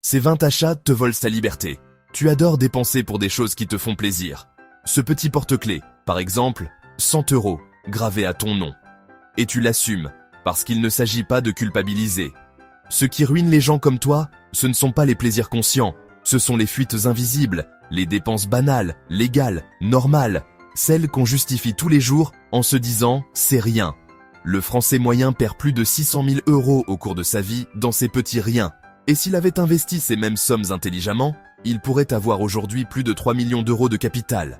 Ces 20 achats te volent ta liberté. Tu adores dépenser pour des choses qui te font plaisir. Ce petit porte-clés, par exemple, 100 € gravé à ton nom. Et tu l'assumes, parce qu'il ne s'agit pas de culpabiliser. Ce qui ruine les gens comme toi, ce ne sont pas les plaisirs conscients, ce sont les fuites invisibles, les dépenses banales, légales, normales, celles qu'on justifie tous les jours en se disant « c'est rien ». Le Français moyen perd plus de 600 000 € au cours de sa vie dans ces petits riens. Et s'il avait investi ces mêmes sommes intelligemment, il pourrait avoir aujourd'hui plus de 3 millions d'euros de capital.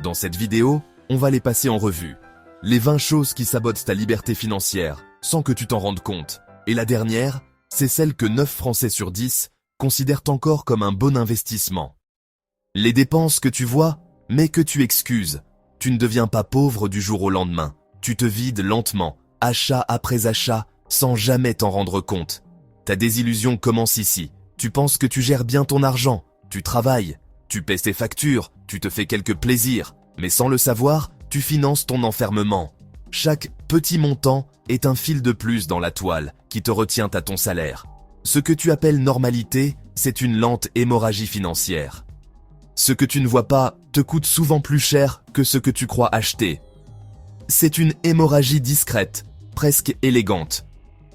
Dans cette vidéo, on va les passer en revue. Les 20 choses qui sabotent ta liberté financière, sans que tu t'en rendes compte. Et la dernière, c'est celle que 9 Français sur 10 considèrent encore comme un bon investissement. Les dépenses que tu vois, mais que tu excuses. Tu ne deviens pas pauvre du jour au lendemain. Tu te vides lentement, achat après achat, sans jamais t'en rendre compte. Ta désillusion commence ici. Tu penses que tu gères bien ton argent, tu travailles, tu paies tes factures, tu te fais quelques plaisirs, mais sans le savoir, tu finances ton enfermement. Chaque petit montant est un fil de plus dans la toile qui te retient à ton salaire. Ce que tu appelles normalité, c'est une lente hémorragie financière. Ce que tu ne vois pas te coûte souvent plus cher que ce que tu crois acheter. C'est une hémorragie discrète, presque élégante.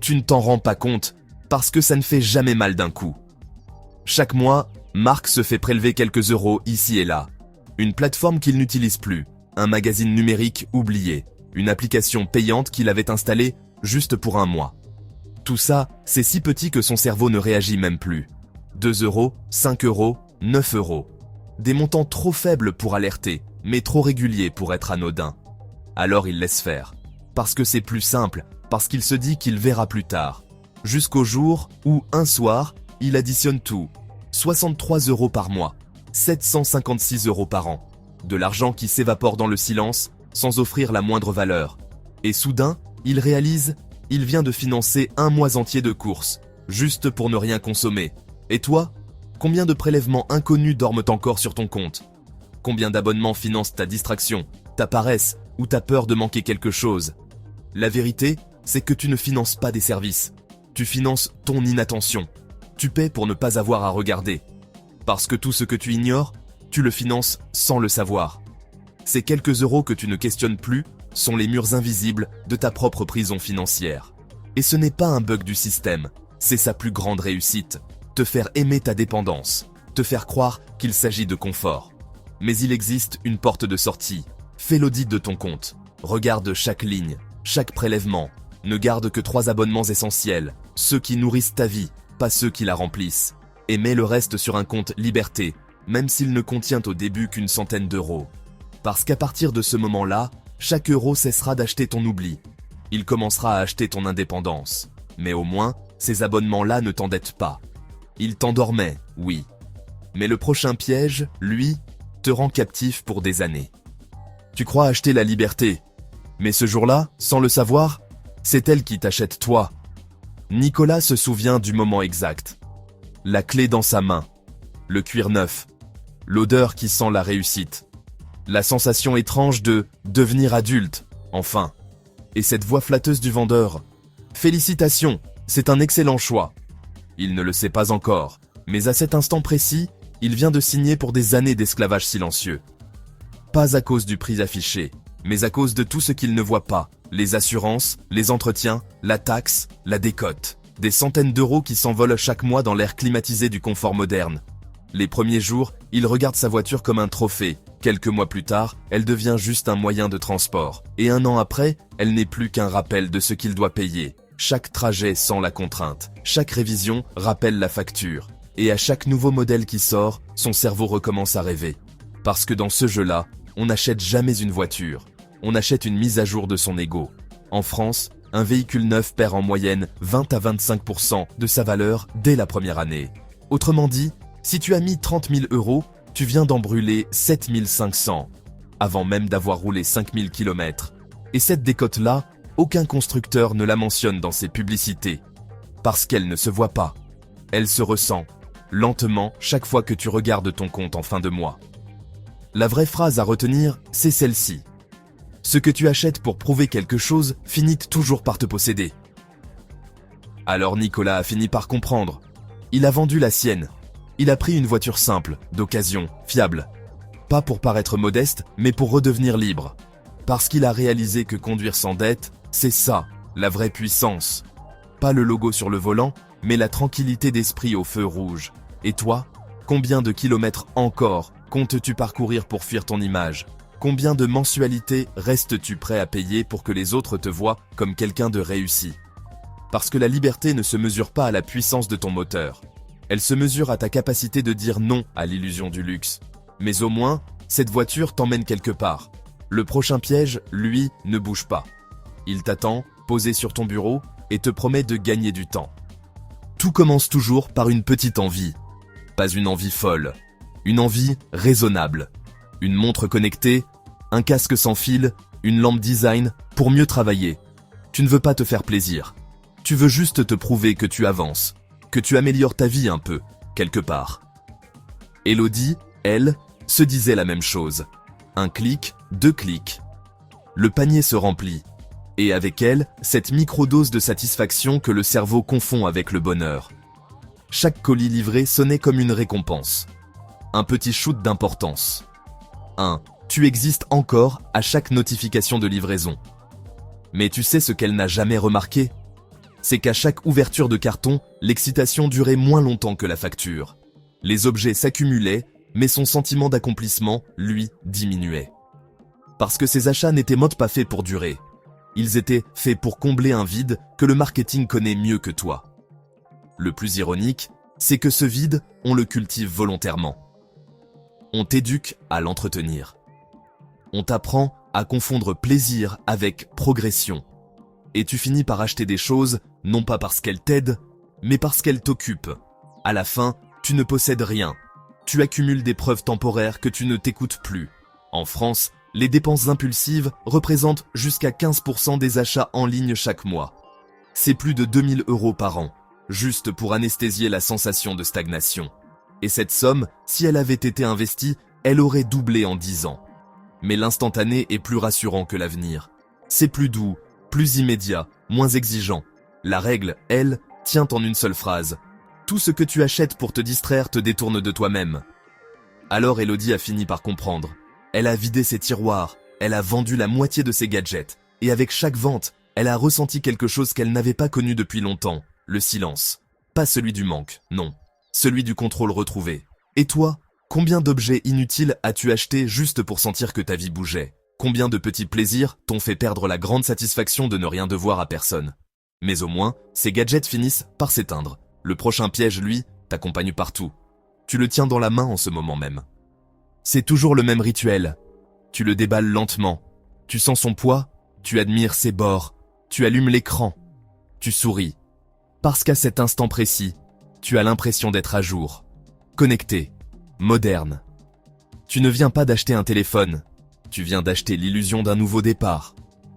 Tu ne t'en rends pas compte parce que ça ne fait jamais mal d'un coup. Chaque mois, Marc se fait prélever quelques euros ici et là. Une plateforme qu'il n'utilise plus, un magazine numérique oublié, une application payante qu'il avait installée juste pour un mois. Tout ça, c'est si petit que son cerveau ne réagit même plus. 2 €, 5 €, 9 €. Des montants trop faibles pour alerter, mais trop réguliers pour être anodins. Alors il laisse faire. Parce que c'est plus simple, parce qu'il se dit qu'il verra plus tard. Jusqu'au jour où, un soir, il additionne tout. 63 € par mois, 756 € par an. De l'argent qui s'évapore dans le silence, sans offrir la moindre valeur. Et soudain, il réalise, il vient de financer un mois entier de courses, juste pour ne rien consommer. Et toi, combien de prélèvements inconnus dorment encore sur ton compte? Combien d'abonnements financent ta distraction, ta paresse ou ta peur de manquer quelque chose? La vérité, c'est que tu ne finances pas des services. Tu finances ton inattention. Tu paies pour ne pas avoir à regarder. Parce que tout ce que tu ignores, tu le finances sans le savoir. Ces quelques euros que tu ne questionnes plus sont les murs invisibles de ta propre prison financière. Et ce n'est pas un bug du système, c'est sa plus grande réussite. Te faire aimer ta dépendance, te faire croire qu'il s'agit de confort. Mais il existe une porte de sortie. Fais l'audit de ton compte. Regarde chaque ligne, chaque prélèvement. Ne garde que 3 abonnements essentiels, ceux qui nourrissent ta vie, pas ceux qui la remplissent. Et mets le reste sur un compte liberté, même s'il ne contient au début qu'une centaine d'euros. Parce qu'à partir de ce moment-là, chaque euro cessera d'acheter ton oubli. Il commencera à acheter ton indépendance. Mais au moins, ces abonnements-là ne t'endettent pas. Ils t'endormaient, oui. Mais le prochain piège, lui, te rend captif pour des années. Tu crois acheter la liberté. Mais ce jour-là, sans le savoir, c'est elle qui t'achète toi. Nicolas se souvient du moment exact. La clé dans sa main. Le cuir neuf. L'odeur qui sent la réussite. La sensation étrange de devenir adulte, enfin. Et cette voix flatteuse du vendeur. Félicitations, c'est un excellent choix. Il ne le sait pas encore, mais à cet instant précis, il vient de signer pour des années d'esclavage silencieux. Pas à cause du prix affiché, mais à cause de tout ce qu'il ne voit pas. Les assurances, les entretiens, la taxe, la décote. Des centaines d'euros qui s'envolent chaque mois dans l'air climatisé du confort moderne. Les premiers jours, il regarde sa voiture comme un trophée. Quelques mois plus tard, elle devient juste un moyen de transport. Et un an après, elle n'est plus qu'un rappel de ce qu'il doit payer. Chaque trajet sent la contrainte. Chaque révision rappelle la facture. Et à chaque nouveau modèle qui sort, son cerveau recommence à rêver. Parce que dans ce jeu-là, on n'achète jamais une voiture. On achète une mise à jour de son ego. En France, un véhicule neuf perd en moyenne 20 à 25% de sa valeur dès la première année. Autrement dit, si tu as mis 30 000 €, tu viens d'en brûler 7 500, avant même d'avoir roulé 5 000 km. Et cette décote-là, aucun constructeur ne la mentionne dans ses publicités. Parce qu'elle ne se voit pas. Elle se ressent, lentement, chaque fois que tu regardes ton compte en fin de mois. La vraie phrase à retenir, c'est celle-ci. Ce que tu achètes pour prouver quelque chose finit toujours par te posséder. Alors Nicolas a fini par comprendre. Il a vendu la sienne. Il a pris une voiture simple, d'occasion, fiable. Pas pour paraître modeste, mais pour redevenir libre. Parce qu'il a réalisé que conduire sans dette, c'est ça, la vraie puissance. Pas le logo sur le volant, mais la tranquillité d'esprit au feu rouge. Et toi, combien de kilomètres encore comptes-tu parcourir pour fuir ton image ? Combien de mensualités restes-tu prêt à payer pour que les autres te voient comme quelqu'un de réussi ? Parce que la liberté ne se mesure pas à la puissance de ton moteur. Elle se mesure à ta capacité de dire non à l'illusion du luxe. Mais au moins, cette voiture t'emmène quelque part. Le prochain piège, lui, ne bouge pas. Il t'attend, posé sur ton bureau, et te promet de gagner du temps. Tout commence toujours par une petite envie. Pas une envie folle. Une envie raisonnable. Une montre connectée, un casque sans fil, une lampe design pour mieux travailler. Tu ne veux pas te faire plaisir. Tu veux juste te prouver que tu avances, que tu améliores ta vie un peu, quelque part. Elodie, elle, se disait la même chose. Un clic, 2 clics. Le panier se remplit. Et avec elle, cette microdose de satisfaction que le cerveau confond avec le bonheur. Chaque colis livré sonnait comme une récompense. Un petit shoot d'importance. Tu existes encore à chaque notification de livraison. Mais tu sais ce qu'elle n'a jamais remarqué ? C'est qu'à chaque ouverture de carton, l'excitation durait moins longtemps que la facture. Les objets s'accumulaient, mais son sentiment d'accomplissement, lui, diminuait. Parce que ces achats n'étaient pas faits pour durer. Ils étaient faits pour combler un vide que le marketing connaît mieux que toi. Le plus ironique, c'est que ce vide, on le cultive volontairement. On t'éduque à l'entretenir. On t'apprend à confondre plaisir avec progression. Et tu finis par acheter des choses, non pas parce qu'elles t'aident, mais parce qu'elles t'occupent. À la fin, tu ne possèdes rien. Tu accumules des preuves temporaires que tu ne t'écoutes plus. En France, les dépenses impulsives représentent jusqu'à 15% des achats en ligne chaque mois. C'est plus de 2000 € par an, juste pour anesthésier la sensation de stagnation. Et cette somme, si elle avait été investie, elle aurait doublé en 10 ans. Mais l'instantané est plus rassurant que l'avenir. C'est plus doux, plus immédiat, moins exigeant. La règle, elle, tient en une seule phrase. Tout ce que tu achètes pour te distraire te détourne de toi-même. Alors Elodie a fini par comprendre. Elle a vidé ses tiroirs, elle a vendu la moitié de ses gadgets, et avec chaque vente, elle a ressenti quelque chose qu'elle n'avait pas connu depuis longtemps, le silence. Pas celui du manque, non. Celui du contrôle retrouvé. Et toi, combien d'objets inutiles as-tu acheté juste pour sentir que ta vie bougeait ? Combien de petits plaisirs t'ont fait perdre la grande satisfaction de ne rien devoir à personne ? Mais au moins, ces gadgets finissent par s'éteindre. Le prochain piège, lui, t'accompagne partout. Tu le tiens dans la main en ce moment même. C'est toujours le même rituel. Tu le déballes lentement. Tu sens son poids, tu admires ses bords, tu allumes l'écran, tu souris. Parce qu'à cet instant précis, tu as l'impression d'être à jour, connecté, moderne. Tu ne viens pas d'acheter un téléphone, tu viens d'acheter l'illusion d'un nouveau départ.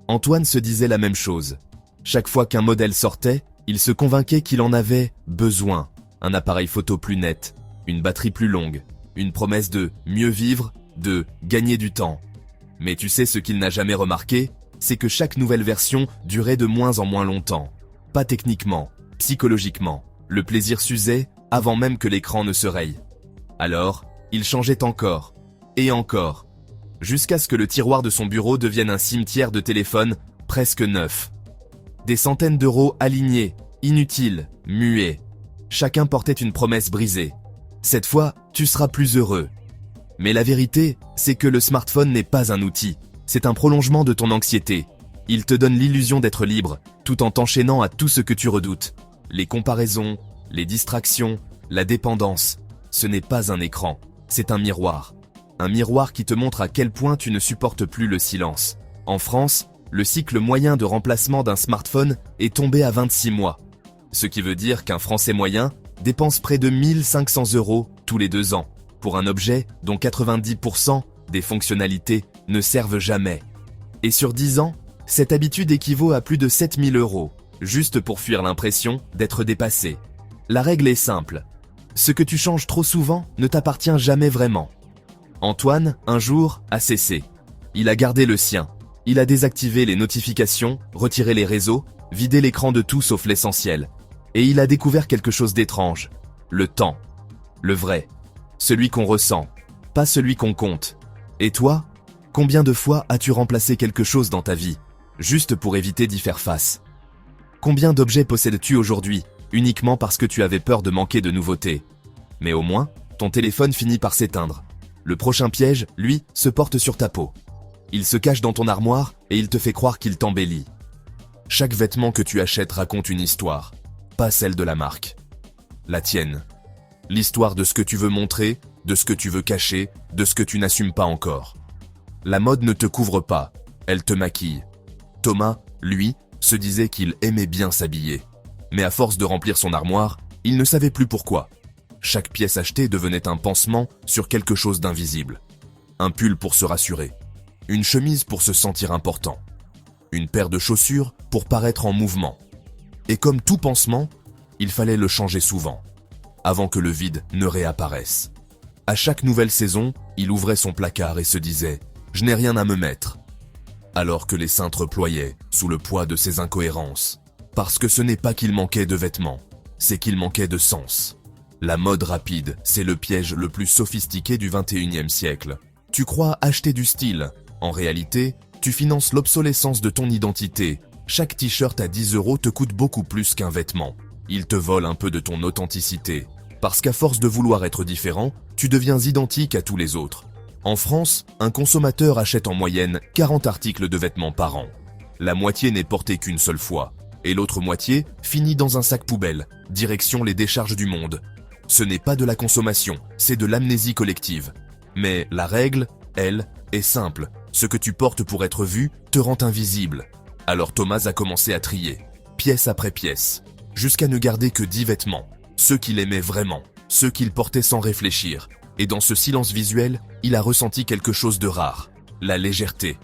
Antoine se disait la même chose. Chaque fois qu'un modèle sortait, il se convainquait qu'il en avait besoin. Un appareil photo plus net, une batterie plus longue, une promesse de mieux vivre, de gagner du temps. Mais tu sais ce qu'il n'a jamais remarqué, c'est que chaque nouvelle version durait de moins en moins longtemps. Pas techniquement, psychologiquement. Le plaisir s'usait avant même que l'écran ne se raye. Alors, il changeait encore, et encore, jusqu'à ce que le tiroir de son bureau devienne un cimetière de téléphones presque neufs. Des centaines d'euros alignés, inutiles, muets. Chacun portait une promesse brisée. Cette fois, tu seras plus heureux. Mais la vérité, c'est que le smartphone n'est pas un outil. C'est un prolongement de ton anxiété. Il te donne l'illusion d'être libre, tout en t'enchaînant à tout ce que tu redoutes. Les comparaisons, les distractions, la dépendance. Ce n'est pas un écran, c'est un miroir. Un miroir qui te montre à quel point tu ne supportes plus le silence. En France, le cycle moyen de remplacement d'un smartphone est tombé à 26 mois. Ce qui veut dire qu'un Français moyen dépense près de 1500 € tous les 2 ans pour un objet dont 90% des fonctionnalités ne servent jamais. Et sur 10 ans, cette habitude équivaut à plus de 7000 €, juste pour fuir l'impression d'être dépassé. La règle est simple. Ce que tu changes trop souvent ne t'appartient jamais vraiment. Antoine, un jour, a cessé. Il a gardé le sien. Il a désactivé les notifications, retiré les réseaux, vidé l'écran de tout sauf l'essentiel. Et il a découvert quelque chose d'étrange. Le temps. Le vrai. Celui qu'on ressent, pas celui qu'on compte. Et toi, combien de fois as-tu remplacé quelque chose dans ta vie, juste pour éviter d'y faire face? Combien d'objets possèdes-tu aujourd'hui, uniquement parce que tu avais peur de manquer de nouveautés? Mais au moins, ton téléphone finit par s'éteindre. Le prochain piège, lui, se porte sur ta peau. Il se cache dans ton armoire et il te fait croire qu'il t'embellit. Chaque vêtement que tu achètes raconte une histoire, pas celle de la marque. La tienne. L'histoire de ce que tu veux montrer, de ce que tu veux cacher, de ce que tu n'assumes pas encore. La mode ne te couvre pas, elle te maquille. Thomas, lui, se disait qu'il aimait bien s'habiller. Mais à force de remplir son armoire, il ne savait plus pourquoi. Chaque pièce achetée devenait un pansement sur quelque chose d'invisible. Un pull pour se rassurer. Une chemise pour se sentir important. Une paire de chaussures pour paraître en mouvement. Et comme tout pansement, il fallait le changer souvent, avant que le vide ne réapparaisse. À chaque nouvelle saison, il ouvrait son placard et se disait « Je n'ai rien à me mettre ». Alors que les cintres ployaient sous le poids de ses incohérences. Parce que ce n'est pas qu'il manquait de vêtements, c'est qu'il manquait de sens. La mode rapide, c'est le piège le plus sophistiqué du 21e siècle. Tu crois acheter du style. En réalité, tu finances l'obsolescence de ton identité. Chaque t-shirt à 10 € te coûte beaucoup plus qu'un vêtement. Il te vole un peu de ton authenticité. Parce qu'à force de vouloir être différent, tu deviens identique à tous les autres. En France, un consommateur achète en moyenne 40 articles de vêtements par an. La moitié n'est portée qu'une seule fois. Et l'autre moitié finit dans un sac poubelle, direction les décharges du monde. Ce n'est pas de la consommation, c'est de l'amnésie collective. Mais la règle, elle, est simple. Ce que tu portes pour être vu te rend invisible. Alors Thomas a commencé à trier, pièce après pièce, jusqu'à ne garder que 10 vêtements. Ceux qu'il aimait vraiment, ceux qu'il portait sans réfléchir. Et dans ce silence visuel, il a ressenti quelque chose de rare. La légèreté.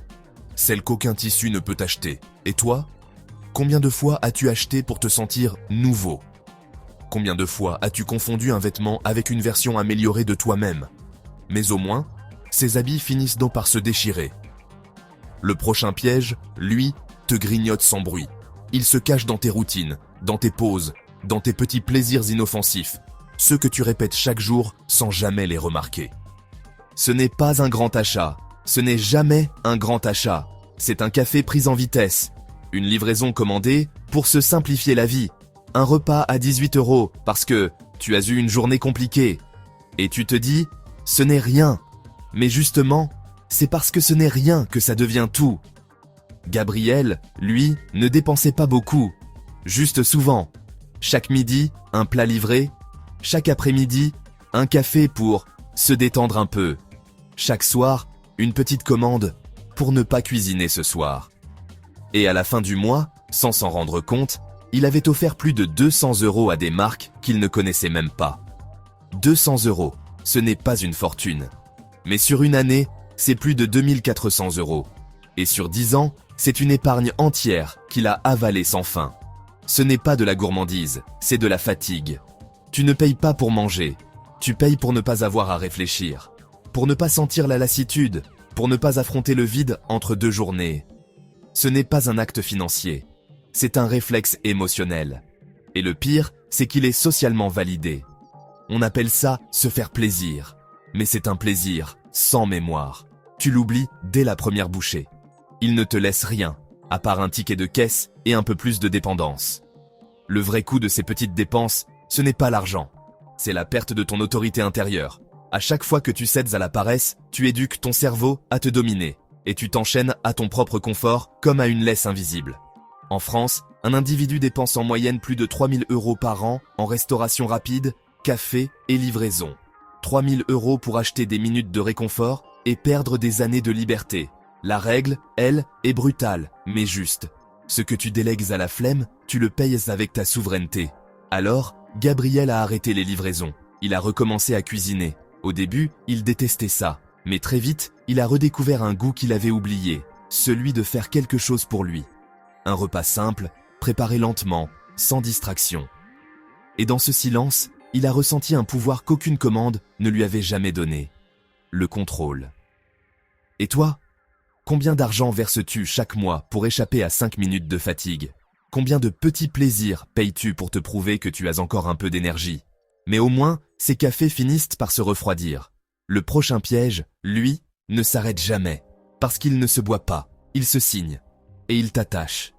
Celle qu'aucun tissu ne peut acheter. Et toi ? Combien de fois as-tu acheté pour te sentir nouveau ? Combien de fois as-tu confondu un vêtement avec une version améliorée de toi-même ? Mais au moins, ces habits finissent donc par se déchirer. Le prochain piège, lui, te grignote sans bruit. Il se cache dans tes routines, dans tes pauses, dans tes petits plaisirs inoffensifs, ceux que tu répètes chaque jour sans jamais les remarquer. Ce n'est pas un grand achat, ce n'est jamais un grand achat. C'est un café pris en vitesse, une livraison commandée pour se simplifier la vie, un repas à 18 € parce que tu as eu une journée compliquée. Et tu te dis, ce n'est rien. Mais justement, c'est parce que ce n'est rien que ça devient tout. Gabriel, lui, ne dépensait pas beaucoup, juste souvent. Chaque midi, un plat livré. Chaque après-midi, un café pour se détendre un peu. Chaque soir, une petite commande pour ne pas cuisiner ce soir. Et à la fin du mois, sans s'en rendre compte, il avait offert plus de 200 € à des marques qu'il ne connaissait même pas. 200 €, ce n'est pas une fortune. Mais sur une année, c'est plus de 2400 €. Et sur 10 ans, c'est une épargne entière qu'il a avalée sans fin. Ce n'est pas de la gourmandise, c'est de la fatigue. Tu ne payes pas pour manger, tu payes pour ne pas avoir à réfléchir, pour ne pas sentir la lassitude, pour ne pas affronter le vide entre deux journées. Ce n'est pas un acte financier, c'est un réflexe émotionnel. Et le pire, c'est qu'il est socialement validé. On appelle ça se faire plaisir. Mais c'est un plaisir sans mémoire. Tu l'oublies dès la première bouchée. Il ne te laisse rien, à part un ticket de caisse et un peu plus de dépendance. Le vrai coût de ces petites dépenses, ce n'est pas l'argent. C'est la perte de ton autorité intérieure. À chaque fois que tu cèdes à la paresse, tu éduques ton cerveau à te dominer. Et tu t'enchaînes à ton propre confort comme à une laisse invisible. En France, un individu dépense en moyenne plus de 3000 € par an en restauration rapide, café et livraison. 3000 € pour acheter des minutes de réconfort et perdre des années de liberté. La règle, elle, est brutale, mais juste. Ce que tu délègues à la flemme, tu le payes avec ta souveraineté. Alors, Gabriel a arrêté les livraisons. Il a recommencé à cuisiner. Au début, il détestait ça. Mais très vite, il a redécouvert un goût qu'il avait oublié. Celui de faire quelque chose pour lui. Un repas simple, préparé lentement, sans distraction. Et dans ce silence, il a ressenti un pouvoir qu'aucune commande ne lui avait jamais donné. Le contrôle. Et toi ? Combien d'argent verses-tu chaque mois pour échapper à 5 minutes de fatigue ? Combien de petits plaisirs payes-tu pour te prouver que tu as encore un peu d'énergie ? Mais au moins, ces cafés finissent par se refroidir. Le prochain piège, lui, ne s'arrête jamais. Parce qu'il ne se boit pas, il se signe. Et il t'attache.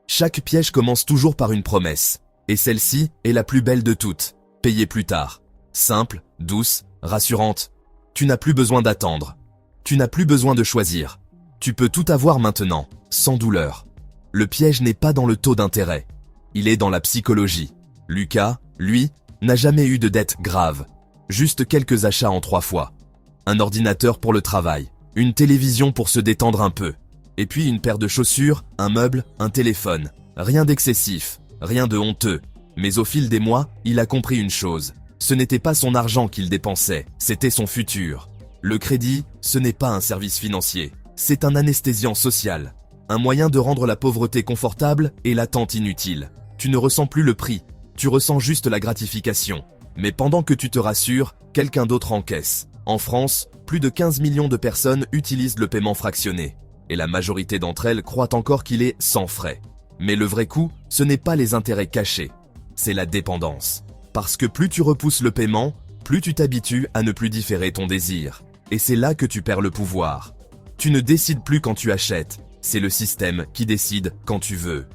Chaque piège commence toujours par une promesse. Et celle-ci est la plus belle de toutes. Payer plus tard. Simple, douce, rassurante. Tu n'as plus besoin d'attendre. Tu n'as plus besoin de choisir. Tu peux tout avoir maintenant, sans douleur. Le piège n'est pas dans le taux d'intérêt. Il est dans la psychologie. Lucas, lui, n'a jamais eu de dette grave. Juste quelques achats en 3 fois. Un ordinateur pour le travail. Une télévision pour se détendre un peu. Et puis une paire de chaussures, un meuble, un téléphone. Rien d'excessif, rien de honteux. Mais au fil des mois, il a compris une chose. Ce n'était pas son argent qu'il dépensait, c'était son futur. Le crédit, ce n'est pas un service financier. C'est un anesthésiant social. Un moyen de rendre la pauvreté confortable et l'attente inutile. Tu ne ressens plus le prix, tu ressens juste la gratification. Mais pendant que tu te rassures, quelqu'un d'autre encaisse. En France, plus de 15 millions de personnes utilisent le paiement fractionné. Et la majorité d'entre elles croient encore qu'il est sans frais. Mais le vrai coût, ce n'est pas les intérêts cachés. C'est la dépendance. Parce que plus tu repousses le paiement, plus tu t'habitues à ne plus différer ton désir. Et c'est là que tu perds le pouvoir. Tu ne décides plus quand tu achètes, c'est le système qui décide quand tu veux.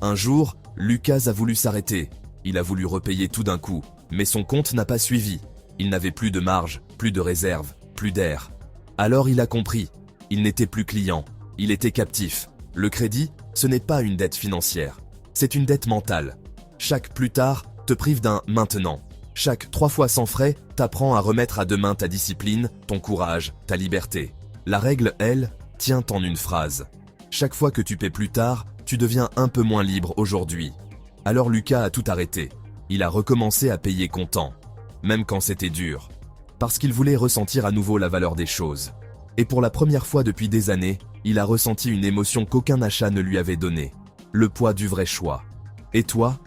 Un jour, Lucas a voulu s'arrêter. Il a voulu repayer tout d'un coup, mais son compte n'a pas suivi. Il n'avait plus de marge, plus de réserve, plus d'air. Alors il a compris. Il n'était plus client, il était captif. Le crédit, ce n'est pas une dette financière, c'est une dette mentale. Chaque plus tard te prive d'un maintenant. Chaque 3 fois sans frais t'apprend à remettre à demain ta discipline, ton courage, ta liberté. La règle, elle, tient en une phrase. Chaque fois que tu paies plus tard, tu deviens un peu moins libre aujourd'hui. Alors Lucas a tout arrêté. Il a recommencé à payer comptant, même quand c'était dur. Parce qu'il voulait ressentir à nouveau la valeur des choses. Et pour la première fois depuis des années, il a ressenti une émotion qu'aucun achat ne lui avait donnée. Le poids du vrai choix. Et toi ?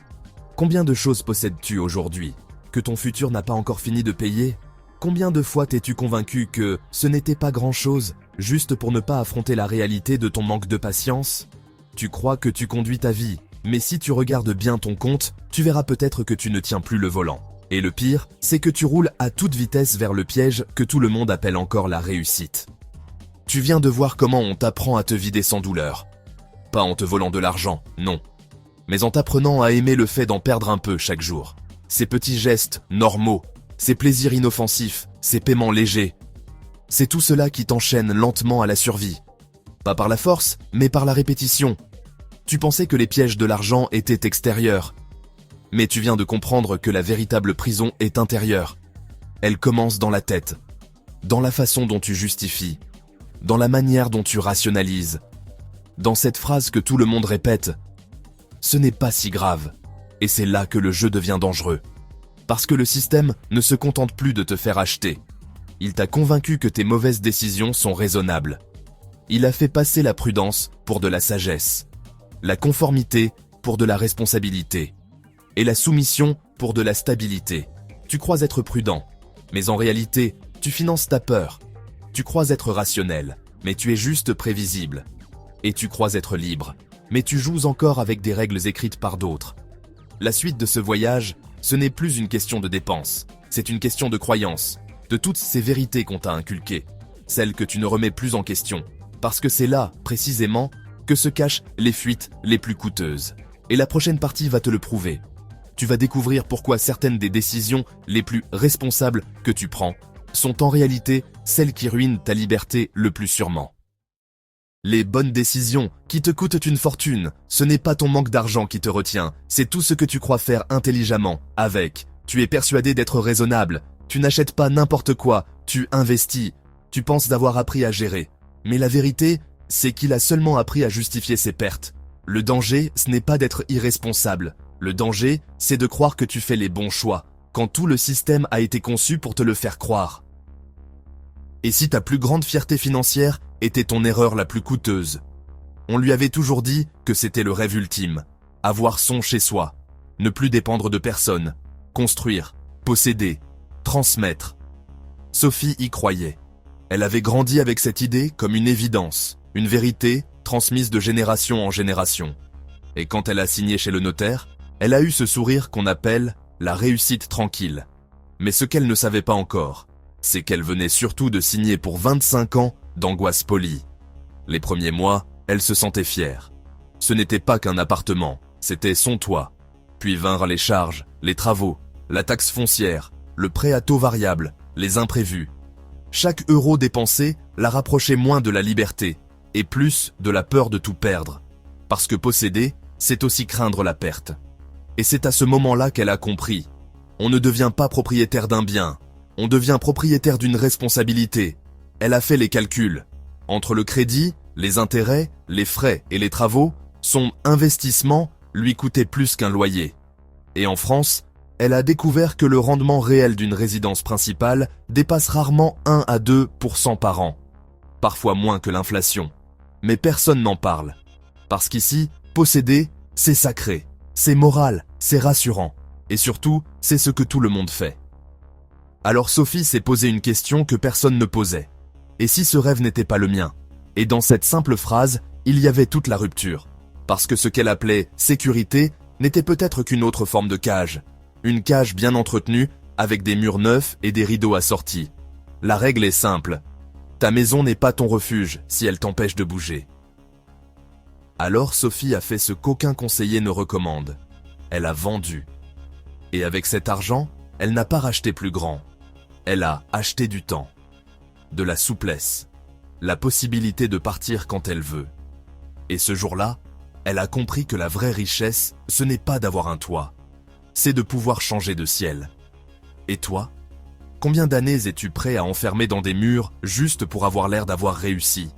Combien de choses possèdes-tu aujourd'hui ? Que ton futur n'a pas encore fini de payer ? Combien de fois t'es-tu convaincu que ce n'était pas grand-chose, juste pour ne pas affronter la réalité de ton manque de patience ? Tu crois que tu conduis ta vie, mais si tu regardes bien ton compte, tu verras peut-être que tu ne tiens plus le volant. Et le pire, c'est que tu roules à toute vitesse vers le piège que tout le monde appelle encore la réussite. Tu viens de voir comment on t'apprend à te vider sans douleur. Pas en te volant de l'argent, non. Mais en t'apprenant à aimer le fait d'en perdre un peu chaque jour. Ces petits gestes normaux, ces plaisirs inoffensifs, ces paiements légers. C'est tout cela qui t'enchaîne lentement à la survie. Pas par la force, mais par la répétition. Tu pensais que les pièges de l'argent étaient extérieurs. Mais tu viens de comprendre que la véritable prison est intérieure. Elle commence dans la tête, dans la façon dont tu justifies, dans la manière dont tu rationalises, dans cette phrase que tout le monde répète. Ce n'est pas si grave. Et c'est là que le jeu devient dangereux. Parce que le système ne se contente plus de te faire acheter. Il t'a convaincu que tes mauvaises décisions sont raisonnables. Il a fait passer la prudence pour de la sagesse, la conformité pour de la responsabilité, et la soumission pour de la stabilité. Tu crois être prudent, mais en réalité, tu finances ta peur. Tu crois être rationnel, mais tu es juste prévisible. Et tu crois être libre, mais tu joues encore avec des règles écrites par d'autres. La suite de ce voyage, ce n'est plus une question de dépenses, c'est une question de croyance, de toutes ces vérités qu'on t'a inculquées, celles que tu ne remets plus en question, parce que c'est là, précisément, que se cachent les fuites les plus coûteuses. Et la prochaine partie va te le prouver. Tu vas découvrir pourquoi certaines des décisions les plus responsables que tu prends sont en réalité celles qui ruinent ta liberté le plus sûrement. Les bonnes décisions qui te coûtent une fortune, ce n'est pas ton manque d'argent qui te retient, c'est tout ce que tu crois faire intelligemment, avec. Tu es persuadé d'être raisonnable, tu n'achètes pas n'importe quoi, tu investis, tu penses d'avoir appris à gérer. Mais la vérité, c'est qu'il a seulement appris à justifier ses pertes. Le danger, ce n'est pas d'être irresponsable. Le danger, c'est de croire que tu fais les bons choix, quand tout le système a été conçu pour te le faire croire. Et si ta plus grande fierté financière était ton erreur la plus coûteuse? On lui avait toujours dit que c'était le rêve ultime. Avoir son chez soi. Ne plus dépendre de personne. Construire. Posséder. Transmettre. Sophie y croyait. Elle avait grandi avec cette idée comme une évidence, une vérité transmise de génération en génération. Et quand elle a signé chez le notaire, elle a eu ce sourire qu'on appelle la réussite tranquille. Mais ce qu'elle ne savait pas encore, c'est qu'elle venait surtout de signer pour 25 ans d'angoisse polie. Les premiers mois, elle se sentait fière. Ce n'était pas qu'un appartement, c'était son toit. Puis vinrent les charges, les travaux, la taxe foncière, le prêt à taux variable, les imprévus. Chaque euro dépensé la rapprochait moins de la liberté et plus de la peur de tout perdre. Parce que posséder, c'est aussi craindre la perte. Et c'est à ce moment-là qu'elle a compris. On ne devient pas propriétaire d'un bien, on devient propriétaire d'une responsabilité. Elle a fait les calculs. Entre le crédit, les intérêts, les frais et les travaux, son investissement lui coûtait plus qu'un loyer. Et en France, elle a découvert que le rendement réel d'une résidence principale dépasse rarement 1 à 2% par an. Parfois moins que l'inflation. Mais personne n'en parle. Parce qu'ici, posséder, c'est sacré, c'est moral, c'est rassurant. Et surtout, c'est ce que tout le monde fait. Alors Sophie s'est posé une question que personne ne posait. Et si ce rêve n'était pas le mien? Et dans cette simple phrase, il y avait toute la rupture. Parce que ce qu'elle appelait sécurité n'était peut-être qu'une autre forme de cage. Une cage bien entretenue, avec des murs neufs et des rideaux assortis. La règle est simple. Ta maison n'est pas ton refuge si elle t'empêche de bouger. Alors Sophie a fait ce qu'aucun conseiller ne recommande. Elle a vendu. Et avec cet argent, elle n'a pas racheté plus grand. Elle a acheté du temps, de la souplesse, la possibilité de partir quand elle veut. Et ce jour-là, elle a compris que la vraie richesse, ce n'est pas d'avoir un toit, c'est de pouvoir changer de ciel. Et toi? Combien d'années es-tu prêt à enfermer dans des murs juste pour avoir l'air d'avoir réussi?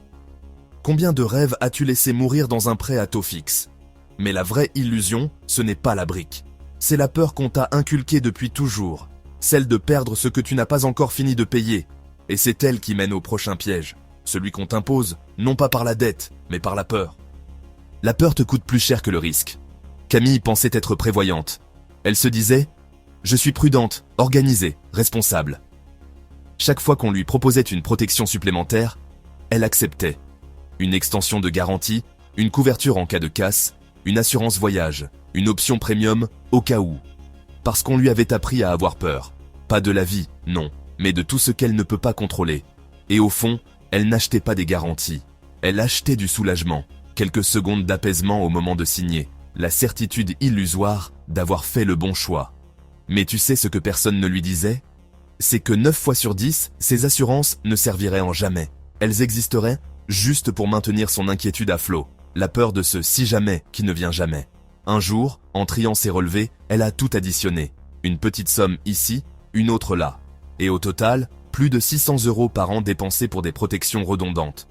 Combien de rêves as-tu laissé mourir dans un prêt à taux fixe? Mais la vraie illusion, ce n'est pas la brique. C'est la peur qu'on t'a inculquée depuis toujours, celle de perdre ce que tu n'as pas encore fini de payer. Et c'est elle qui mène au prochain piège, celui qu'on t'impose, non pas par la dette, mais par la peur. La peur te coûte plus cher que le risque. Camille pensait être prévoyante. Elle se disait « Je suis prudente, organisée, responsable ». Chaque fois qu'on lui proposait une protection supplémentaire, elle acceptait. Une extension de garantie, une couverture en cas de casse, une assurance voyage, une option premium au cas où. Parce qu'on lui avait appris à avoir peur. Pas de la vie, non, mais de tout ce qu'elle ne peut pas contrôler. Et au fond, elle n'achetait pas des garanties. Elle achetait du soulagement, quelques secondes d'apaisement au moment de signer, la certitude illusoire d'avoir fait le bon choix. Mais tu sais ce que personne ne lui disait? C'est que 9 fois sur 10, ces assurances ne serviraient en jamais. Elles existeraient juste pour maintenir son inquiétude à flot, la peur de ce « si jamais » qui ne vient jamais. Un jour, en triant ses relevés, elle a tout additionné. Une petite somme ici, une autre là. Et au total, plus de 600 € par an dépensés pour des protections redondantes.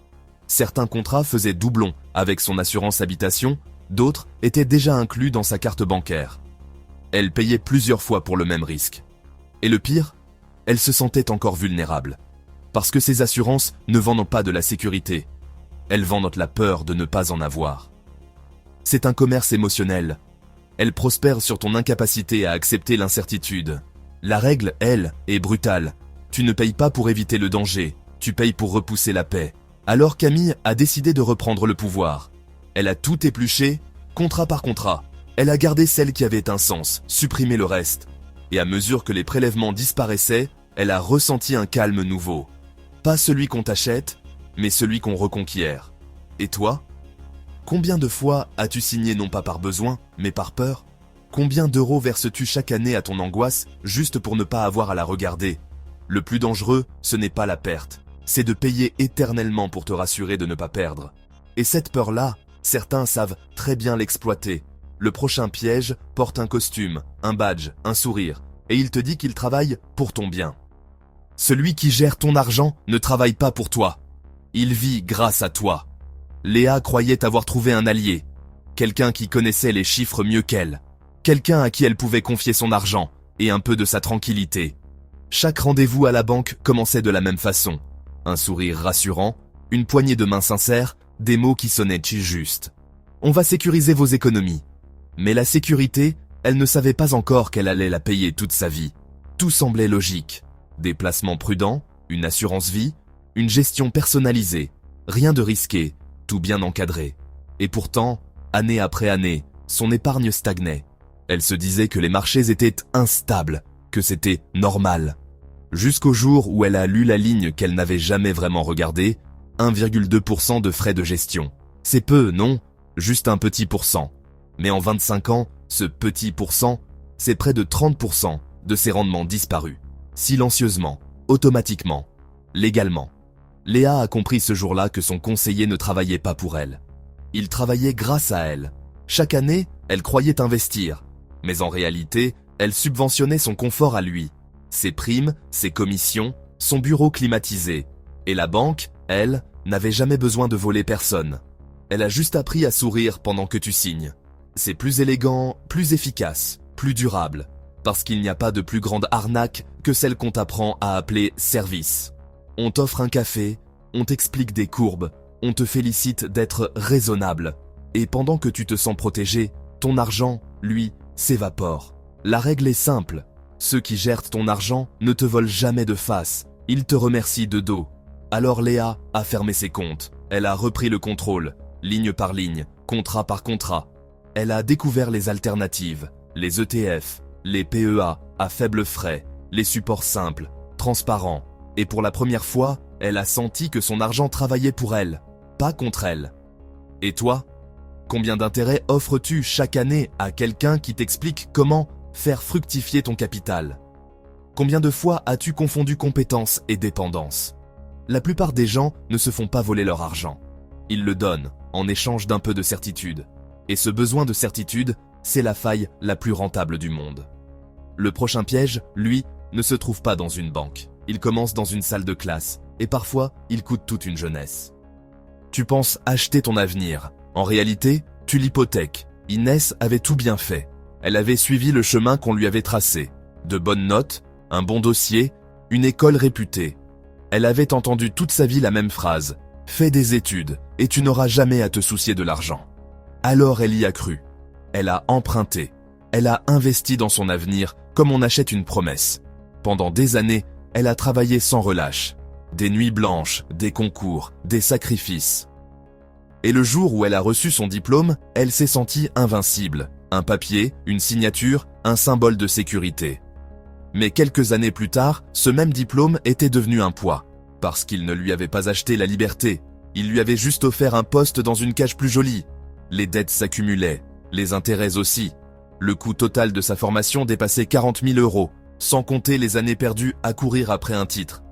Certains contrats faisaient doublon avec son assurance habitation, d'autres étaient déjà inclus dans sa carte bancaire. Elle payait plusieurs fois pour le même risque. Et le pire, elle se sentait encore vulnérable. Parce que ces assurances ne vendent pas de la sécurité. Elles vendent la peur de ne pas en avoir. C'est un commerce émotionnel. Elle prospère sur ton incapacité à accepter l'incertitude. La règle, elle, est brutale. Tu ne payes pas pour éviter le danger, tu payes pour repousser la paix. Alors Camille a décidé de reprendre le pouvoir. Elle a tout épluché, contrat par contrat. Elle a gardé celle qui avait un sens, supprimé le reste. Et à mesure que les prélèvements disparaissaient, elle a ressenti un calme nouveau. Pas celui qu'on t'achète, mais celui qu'on reconquiert. Et toi? Combien de fois as-tu signé non pas par besoin, mais par peur? Combien d'euros verses-tu chaque année à ton angoisse, juste pour ne pas avoir à la regarder? Le plus dangereux, ce n'est pas la perte, c'est de payer éternellement pour te rassurer de ne pas perdre. Et cette peur-là, certains savent très bien l'exploiter. Le prochain piège porte un costume, un badge, un sourire, et il te dit qu'il travaille pour ton bien. Celui qui gère ton argent ne travaille pas pour toi. Il vit grâce à toi. Léa croyait avoir trouvé un allié, quelqu'un qui connaissait les chiffres mieux qu'elle, quelqu'un à qui elle pouvait confier son argent et un peu de sa tranquillité. Chaque rendez-vous à la banque commençait de la même façon. Un sourire rassurant, une poignée de main sincère, des mots qui sonnaient juste. On va sécuriser vos économies. Mais la sécurité, elle ne savait pas encore qu'elle allait la payer toute sa vie. Tout semblait logique. Des placements prudents, une assurance vie, une gestion personnalisée. Rien de risqué, tout bien encadré. Et pourtant, année après année, son épargne stagnait. Elle se disait que les marchés étaient instables, que c'était normal. Jusqu'au jour où elle a lu la ligne qu'elle n'avait jamais vraiment regardée, 1,2% de frais de gestion. C'est peu, non? Juste un petit pourcent. Mais en 25 ans, ce petit pourcent, c'est près de 30% de ses rendements disparus. Silencieusement, automatiquement, légalement. Léa a compris ce jour-là que son conseiller ne travaillait pas pour elle. Il travaillait grâce à elle. Chaque année, elle croyait investir. Mais en réalité, elle subventionnait son confort à lui. Ses primes, ses commissions, son bureau climatisé. Et la banque, elle, n'avait jamais besoin de voler personne. Elle a juste appris à sourire pendant que tu signes. C'est plus élégant, plus efficace, plus durable. Parce qu'il n'y a pas de plus grande arnaque que celle qu'on t'apprend à appeler service. On t'offre un café, on t'explique des courbes, on te félicite d'être raisonnable. Et pendant que tu te sens protégé, ton argent, lui, s'évapore. La règle est simple. Ceux qui gèrent ton argent ne te volent jamais de face. Ils te remercient de dos. Alors Léa a fermé ses comptes. Elle a repris le contrôle, ligne par ligne, contrat par contrat. Elle a découvert les alternatives, les ETF, les PEA à faible frais, les supports simples, transparents. Et pour la première fois, elle a senti que son argent travaillait pour elle, pas contre elle. Et toi? Combien d'intérêts offres-tu chaque année à quelqu'un qui t'explique comment faire fructifier ton capital? Combien de fois as-tu confondu compétence et dépendance? La plupart des gens ne se font pas voler leur argent. Ils le donnent en échange d'un peu de certitude. Et ce besoin de certitude, c'est la faille la plus rentable du monde. Le prochain piège, lui, ne se trouve pas dans une banque. Il commence dans une salle de classe, et parfois, il coûte toute une jeunesse. Tu penses acheter ton avenir. En réalité, tu l'hypothèques. Inès avait tout bien fait. Elle avait suivi le chemin qu'on lui avait tracé. De bonnes notes, un bon dossier, une école réputée. Elle avait entendu toute sa vie la même phrase. Fais des études, et tu n'auras jamais à te soucier de l'argent. Alors elle y a cru. Elle a emprunté. Elle a investi dans son avenir comme on achète une promesse. Pendant des années, elle a travaillé sans relâche. Des nuits blanches, des concours, des sacrifices. Et le jour où elle a reçu son diplôme, elle s'est sentie invincible. Un papier, une signature, un symbole de sécurité. Mais quelques années plus tard, ce même diplôme était devenu un poids. Parce qu'il ne lui avait pas acheté la liberté. Il lui avait juste offert un poste dans une cage plus jolie. Les dettes s'accumulaient, les intérêts aussi. Le coût total de sa formation dépassait 40 000 €, sans compter les années perdues à courir après un titre.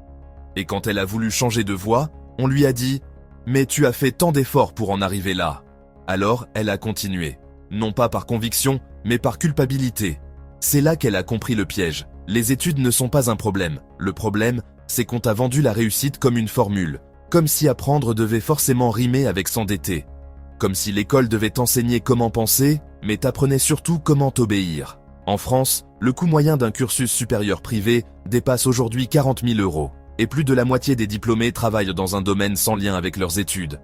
Et quand elle a voulu changer de voie, on lui a dit « Mais tu as fait tant d'efforts pour en arriver là ». Alors elle a continué, non pas par conviction, mais par culpabilité. C'est là qu'elle a compris le piège. Les études ne sont pas un problème. Le problème, c'est qu'on t'a vendu la réussite comme une formule. Comme si apprendre devait forcément rimer avec s'endetter. Comme si l'école devait t'enseigner comment penser, mais t'apprenait surtout comment t'obéir. En France, le coût moyen d'un cursus supérieur privé dépasse aujourd'hui 40 000 €, et plus de la moitié des diplômés travaillent dans un domaine sans lien avec leurs études.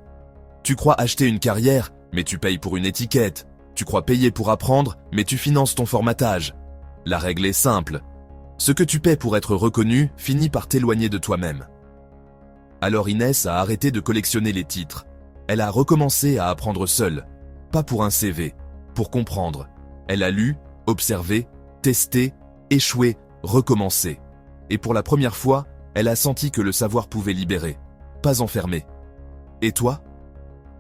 Tu crois acheter une carrière, mais tu payes pour une étiquette. Tu crois payer pour apprendre, mais tu finances ton formatage. La règle est simple. Ce que tu paies pour être reconnu finit par t'éloigner de toi-même. Alors Inès a arrêté de collectionner les titres. Elle a recommencé à apprendre seule. Pas pour un CV, pour comprendre. Elle a lu, observé, testé, échoué, recommencé. Et pour la première fois, elle a senti que le savoir pouvait libérer, pas enfermer. Et toi?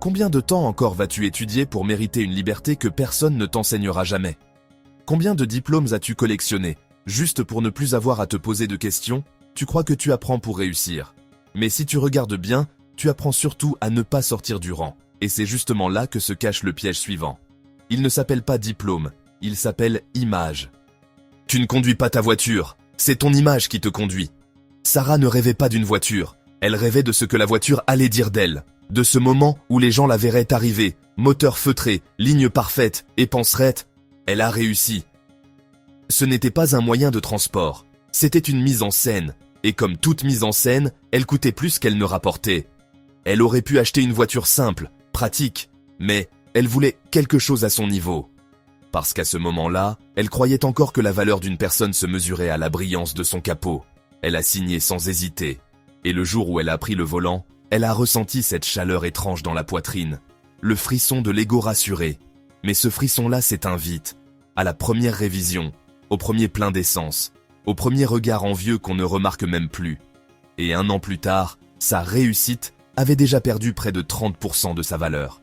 Combien de temps encore vas-tu étudier pour mériter une liberté que personne ne t'enseignera jamais? Combien de diplômes as-tu collectionné, juste pour ne plus avoir à te poser de questions? Tu crois que tu apprends pour réussir. Mais si tu regardes bien, tu apprends surtout à ne pas sortir du rang. Et c'est justement là que se cache le piège suivant. Il ne s'appelle pas diplôme, il s'appelle image. Tu ne conduis pas ta voiture, c'est ton image qui te conduit. Sarah ne rêvait pas d'une voiture, elle rêvait de ce que la voiture allait dire d'elle, de ce moment où les gens la verraient arriver, moteur feutré, ligne parfaite, et penseraient « elle a réussi ». Ce n'était pas un moyen de transport, c'était une mise en scène, et comme toute mise en scène, elle coûtait plus qu'elle ne rapportait. Elle aurait pu acheter une voiture simple, pratique, mais elle voulait quelque chose à son niveau. Parce qu'à ce moment-là, elle croyait encore que la valeur d'une personne se mesurait à la brillance de son capot. Elle a signé sans hésiter. Et le jour où elle a pris le volant, elle a ressenti cette chaleur étrange dans la poitrine. Le frisson de l'ego rassuré. Mais ce frisson-là s'éteint vite. À la première révision, au premier plein d'essence. au premier regard envieux qu'on ne remarque même plus. Et 1 an plus tard, sa réussite avait déjà perdu près de 30% de sa valeur.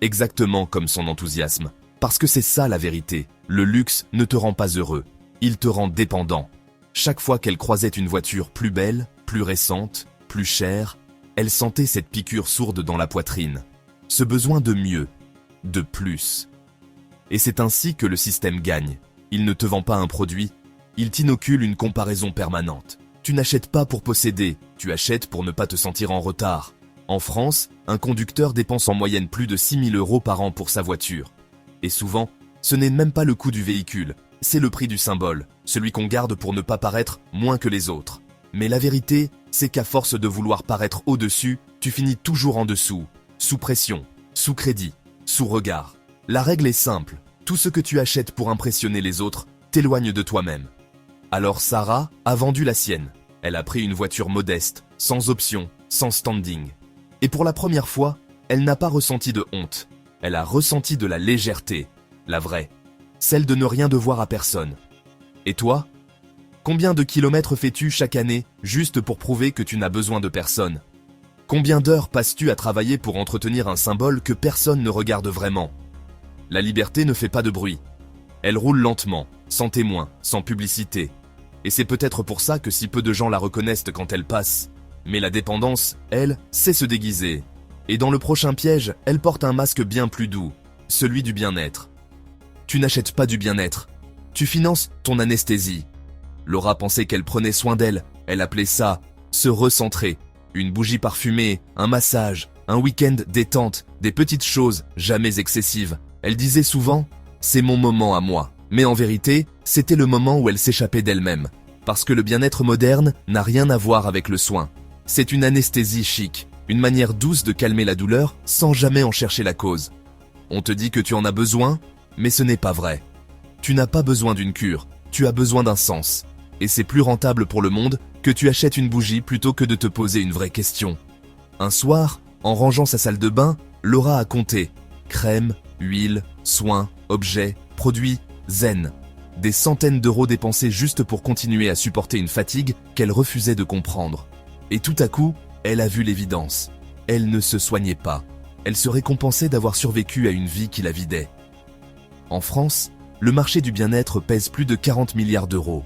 Exactement comme son enthousiasme. Parce que c'est ça la vérité, le luxe ne te rend pas heureux, il te rend dépendant. Chaque fois qu'elle croisait une voiture plus belle, plus récente, plus chère, elle sentait cette piqûre sourde dans la poitrine. Ce besoin de mieux, de plus. Et c'est ainsi que le système gagne. Il ne te vend pas un produit, il t'inocule une comparaison permanente. Tu n'achètes pas pour posséder, tu achètes pour ne pas te sentir en retard. En France, un conducteur dépense en moyenne plus de 6 000 € par an pour sa voiture. Et souvent, ce n'est même pas le coût du véhicule, c'est le prix du symbole, celui qu'on garde pour ne pas paraître moins que les autres. Mais la vérité, c'est qu'à force de vouloir paraître au-dessus, tu finis toujours en dessous, sous pression, sous crédit, sous regard. La règle est simple, tout ce que tu achètes pour impressionner les autres t'éloigne de toi-même. Alors Sarah a vendu la sienne. Elle a pris une voiture modeste, sans option, sans standing. Et pour la première fois, elle n'a pas ressenti de honte. Elle a ressenti de la légèreté, la vraie, celle de ne rien devoir à personne. Et toi ? Combien de kilomètres fais-tu chaque année juste pour prouver que tu n'as besoin de personne ? Combien d'heures passes-tu à travailler pour entretenir un symbole que personne ne regarde vraiment ? La liberté ne fait pas de bruit. Elle roule lentement, sans témoin, sans publicité. Et c'est peut-être pour ça que si peu de gens la reconnaissent quand elle passe. Mais la dépendance, elle, sait se déguiser. Et dans le prochain piège, elle porte un masque bien plus doux, celui du bien-être. Tu n'achètes pas du bien-être, tu finances ton anesthésie. Laura pensait qu'elle prenait soin d'elle, elle appelait ça « se recentrer ». Une bougie parfumée, un massage, un week-end détente, des petites choses jamais excessives. Elle disait souvent « c'est mon moment à moi ». Mais en vérité, c'était le moment où elle s'échappait d'elle-même. Parce que le bien-être moderne n'a rien à voir avec le soin. C'est une anesthésie chic, une manière douce de calmer la douleur sans jamais en chercher la cause. On te dit que tu en as besoin, mais ce n'est pas vrai. Tu n'as pas besoin d'une cure, tu as besoin d'un sens. Et c'est plus rentable pour le monde que tu achètes une bougie plutôt que de te poser une vraie question. Un soir, en rangeant sa salle de bain, Laura a compté crème, huile, soins, objets, produits, zen. Des centaines d'euros dépensés juste pour continuer à supporter une fatigue qu'elle refusait de comprendre. Et tout à coup, elle a vu l'évidence. Elle ne se soignait pas. Elle se récompensait d'avoir survécu à une vie qui la vidait. En France, le marché du bien-être pèse plus de 40 milliards d'euros.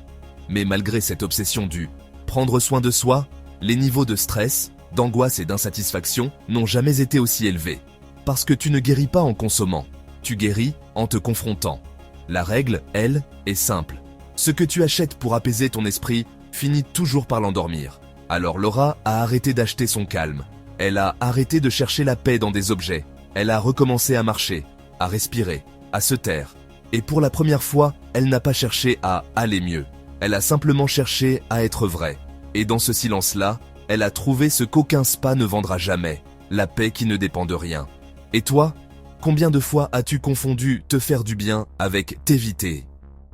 Mais malgré cette obsession du « prendre soin de soi », les niveaux de stress, d'angoisse et d'insatisfaction n'ont jamais été aussi élevés. Parce que tu ne guéris pas en consommant, tu guéris en te confrontant. La règle, elle, est simple. Ce que tu achètes pour apaiser ton esprit finit toujours par l'endormir. Alors Laura a arrêté d'acheter son calme. Elle a arrêté de chercher la paix dans des objets. Elle a recommencé à marcher, à respirer, à se taire. Et pour la première fois, elle n'a pas cherché à aller mieux. Elle a simplement cherché à être vraie. Et dans ce silence-là, elle a trouvé ce qu'aucun spa ne vendra jamais. La paix qui ne dépend de rien. Et toi ? Combien de fois as-tu confondu te faire du bien avec t'éviter ?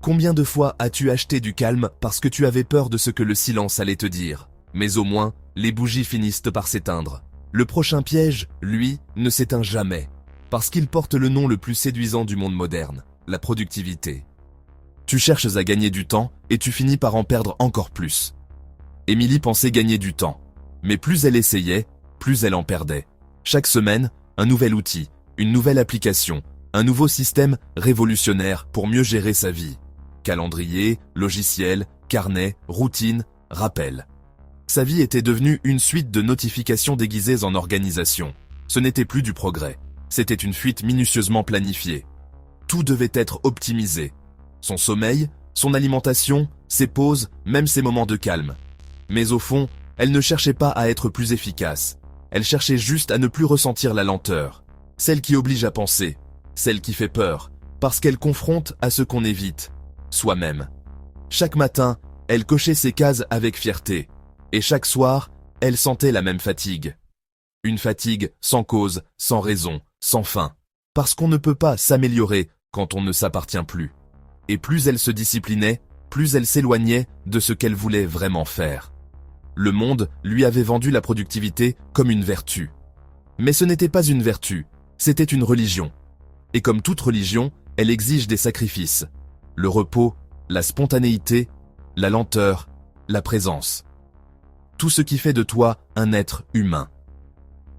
Combien de fois as-tu acheté du calme parce que tu avais peur de ce que le silence allait te dire ? Mais au moins, les bougies finissent par s'éteindre. Le prochain piège, lui, ne s'éteint jamais. Parce qu'il porte le nom le plus séduisant du monde moderne, la productivité. Tu cherches à gagner du temps et tu finis par en perdre encore plus. Émilie pensait gagner du temps. Mais plus elle essayait, plus elle en perdait. Chaque semaine, un nouvel outil, une nouvelle application, un nouveau système révolutionnaire pour mieux gérer sa vie. Calendrier, logiciel, carnet, routine, rappel. Sa vie était devenue une suite de notifications déguisées en organisation. Ce n'était plus du progrès, c'était une fuite minutieusement planifiée. Tout devait être optimisé. Son sommeil, son alimentation, ses pauses, même ses moments de calme. Mais au fond, elle ne cherchait pas à être plus efficace. Elle cherchait juste à ne plus ressentir la lenteur. Celle qui oblige à penser, celle qui fait peur, parce qu'elle confronte à ce qu'on évite, soi-même. Chaque matin, elle cochait ses cases avec fierté, et chaque soir, elle sentait la même fatigue. Une fatigue sans cause, sans raison, sans fin, parce qu'on ne peut pas s'améliorer quand on ne s'appartient plus. Et plus elle se disciplinait, plus elle s'éloignait de ce qu'elle voulait vraiment faire. Le monde lui avait vendu la productivité comme une vertu. Mais ce n'était pas une vertu. C'était une religion. Et comme toute religion, elle exige des sacrifices. Le repos, la spontanéité, la lenteur, la présence. Tout ce qui fait de toi un être humain.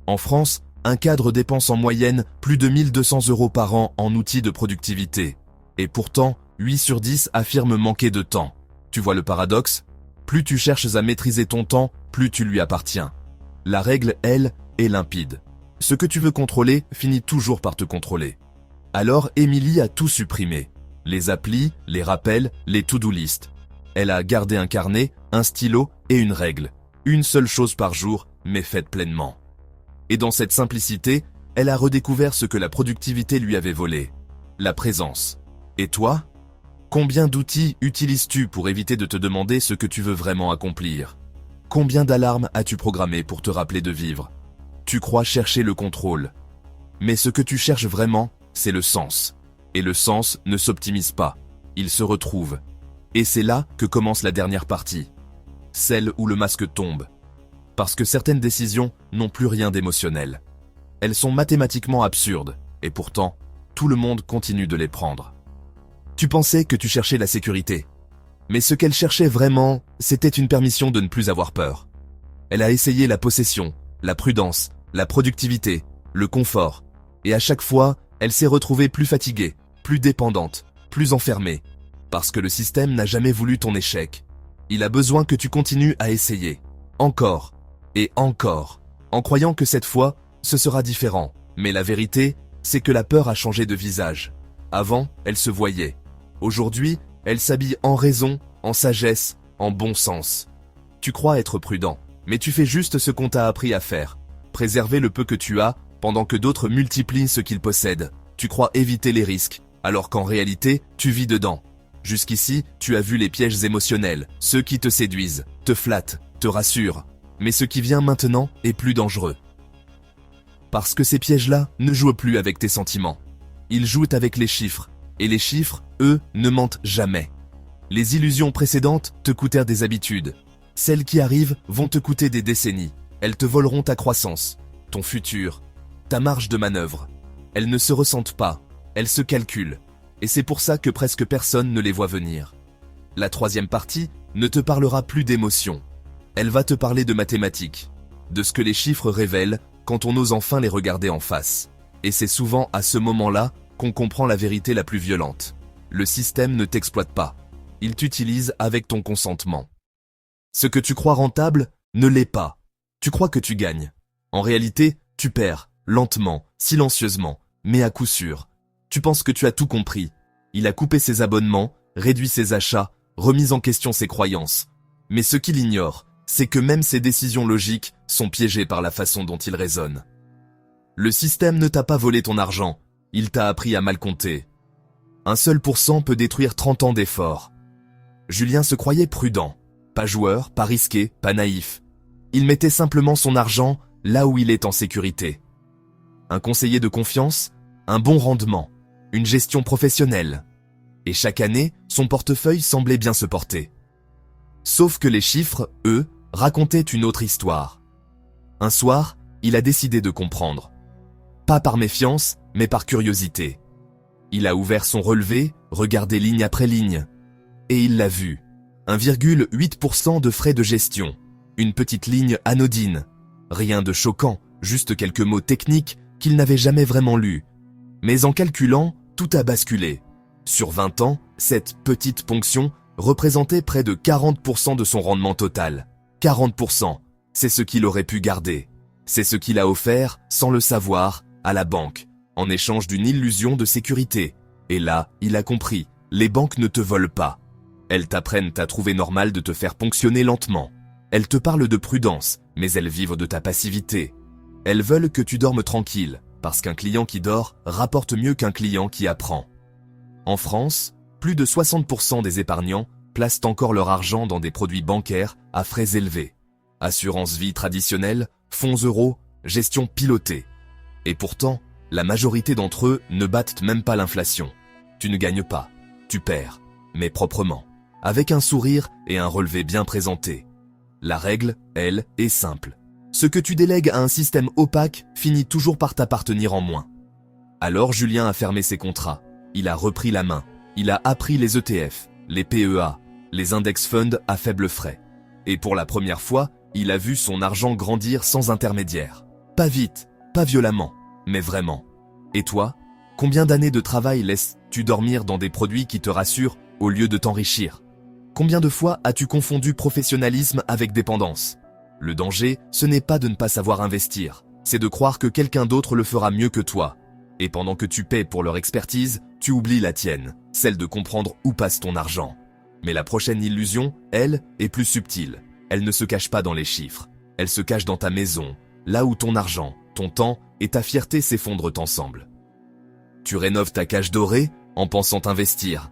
En France, un cadre dépense en moyenne plus de 1 200 € par an en outils de productivité. Et pourtant, 8 sur 10 affirment manquer de temps. Tu vois le paradoxe? Plus tu cherches à maîtriser ton temps, plus tu lui appartiens. La règle, elle, est limpide. Ce que tu veux contrôler finit toujours par te contrôler. Alors Émilie a tout supprimé. Les applis, les rappels, les to-do list. Elle a gardé un carnet, un stylo et une règle. Une seule chose par jour, mais faite pleinement. Et dans cette simplicité, elle a redécouvert ce que la productivité lui avait volé. La présence. Et toi? Combien d'outils utilises-tu pour éviter de te demander ce que tu veux vraiment accomplir? Combien d'alarmes as-tu programmées pour te rappeler de vivre? Tu crois chercher le contrôle. Mais ce que tu cherches vraiment, c'est le sens. Et le sens ne s'optimise pas, il se retrouve. Et c'est là que commence la dernière partie. Celle où le masque tombe. Parce que certaines décisions n'ont plus rien d'émotionnel. Elles sont mathématiquement absurdes, et pourtant, tout le monde continue de les prendre. Tu pensais que tu cherchais la sécurité. Mais ce qu'elle cherchait vraiment, c'était une permission de ne plus avoir peur. Elle a essayé la possession, la prudence, la productivité, le confort. Et à chaque fois, elle s'est retrouvée plus fatiguée, plus dépendante, plus enfermée. Parce que le système n'a jamais voulu ton échec. Il a besoin que tu continues à essayer. Encore. Et encore. En croyant que cette fois, ce sera différent. Mais la vérité, c'est que la peur a changé de visage. Avant, elle se voyait. Aujourd'hui, elle s'habille en raison, en sagesse, en bon sens. Tu crois être prudent, mais tu fais juste ce qu'on t'a appris à faire. Préserver le peu que tu as, pendant que d'autres multiplient ce qu'ils possèdent. Tu crois éviter les risques, alors qu'en réalité, tu vis dedans. Jusqu'ici, tu as vu les pièges émotionnels, ceux qui te séduisent, te flattent, te rassurent. Mais ce qui vient maintenant est plus dangereux. Parce que ces pièges-là ne jouent plus avec tes sentiments. Ils jouent avec les chiffres. Et les chiffres, eux, ne mentent jamais. Les illusions précédentes te coûtèrent des habitudes. Celles qui arrivent vont te coûter des décennies. Elles te voleront ta croissance, ton futur, ta marge de manœuvre. Elles ne se ressentent pas, elles se calculent. Et c'est pour ça que presque personne ne les voit venir. La troisième partie ne te parlera plus d'émotions. Elle va te parler de mathématiques, de ce que les chiffres révèlent quand on ose enfin les regarder en face. Et c'est souvent à ce moment-là qu'on comprend la vérité la plus violente. Le système ne t'exploite pas. Il t'utilise avec ton consentement. Ce que tu crois rentable ne l'est pas. Tu crois que tu gagnes. En réalité, tu perds, lentement, silencieusement, mais à coup sûr. Tu penses que tu as tout compris. Il a coupé ses abonnements, réduit ses achats, remis en question ses croyances. Mais ce qu'il ignore, c'est que même ses décisions logiques sont piégées par la façon dont il raisonne. Le système ne t'a pas volé ton argent, il t'a appris à mal compter. Un seul % peut détruire 30 ans d'efforts. Julien se croyait prudent, pas joueur, pas risqué, pas naïf. Il mettait simplement son argent là où il est en sécurité. Un conseiller de confiance, un bon rendement, une gestion professionnelle. Et chaque année, son portefeuille semblait bien se porter. Sauf que les chiffres, eux, racontaient une autre histoire. Un soir, il a décidé de comprendre. Pas par méfiance, mais par curiosité. Il a ouvert son relevé, regardé ligne après ligne. Et il l'a vu. 1,8% de frais de gestion. Une petite ligne anodine. Rien de choquant, juste quelques mots techniques qu'il n'avait jamais vraiment lus. Mais en calculant, tout a basculé. Sur 20 ans, cette petite ponction représentait près de 40% de son rendement total. 40%, c'est ce qu'il aurait pu garder. C'est ce qu'il a offert, sans le savoir, à la banque, en échange d'une illusion de sécurité. Et là, il a compris, les banques ne te volent pas. Elles t'apprennent à trouver normal de te faire ponctionner lentement. Elles te parlent de prudence, mais elles vivent de ta passivité. Elles veulent que tu dormes tranquille, parce qu'un client qui dort rapporte mieux qu'un client qui apprend. En France, plus de 60% des épargnants placent encore leur argent dans des produits bancaires à frais élevés. Assurance vie traditionnelle, fonds euros, gestion pilotée. Et pourtant, la majorité d'entre eux ne battent même pas l'inflation. Tu ne gagnes pas, tu perds, mais proprement, avec un sourire et un relevé bien présenté. La règle, elle, est simple. Ce que tu délègues à un système opaque finit toujours par t'appartenir en moins. Alors Julien a fermé ses contrats. Il a repris la main. Il a appris les ETF, les PEA. les index funds à faible frais. Et pour la première fois, il a vu son argent grandir sans intermédiaire. Pas vite, pas violemment, mais vraiment. Et toi, combien d'années de travail laisses-tu dormir dans des produits qui te rassurent au lieu de t'enrichir? Combien de fois as-tu confondu professionnalisme avec dépendance? Le danger, ce n'est pas de ne pas savoir investir, c'est de croire que quelqu'un d'autre le fera mieux que toi. Et pendant que tu paies pour leur expertise, tu oublies la tienne, celle de comprendre où passe ton argent. Mais la prochaine illusion, elle, est plus subtile. Elle ne se cache pas dans les chiffres. Elle se cache dans ta maison, là où ton argent, ton temps et ta fierté s'effondrent ensemble. Tu rénoves ta cage dorée en pensant investir.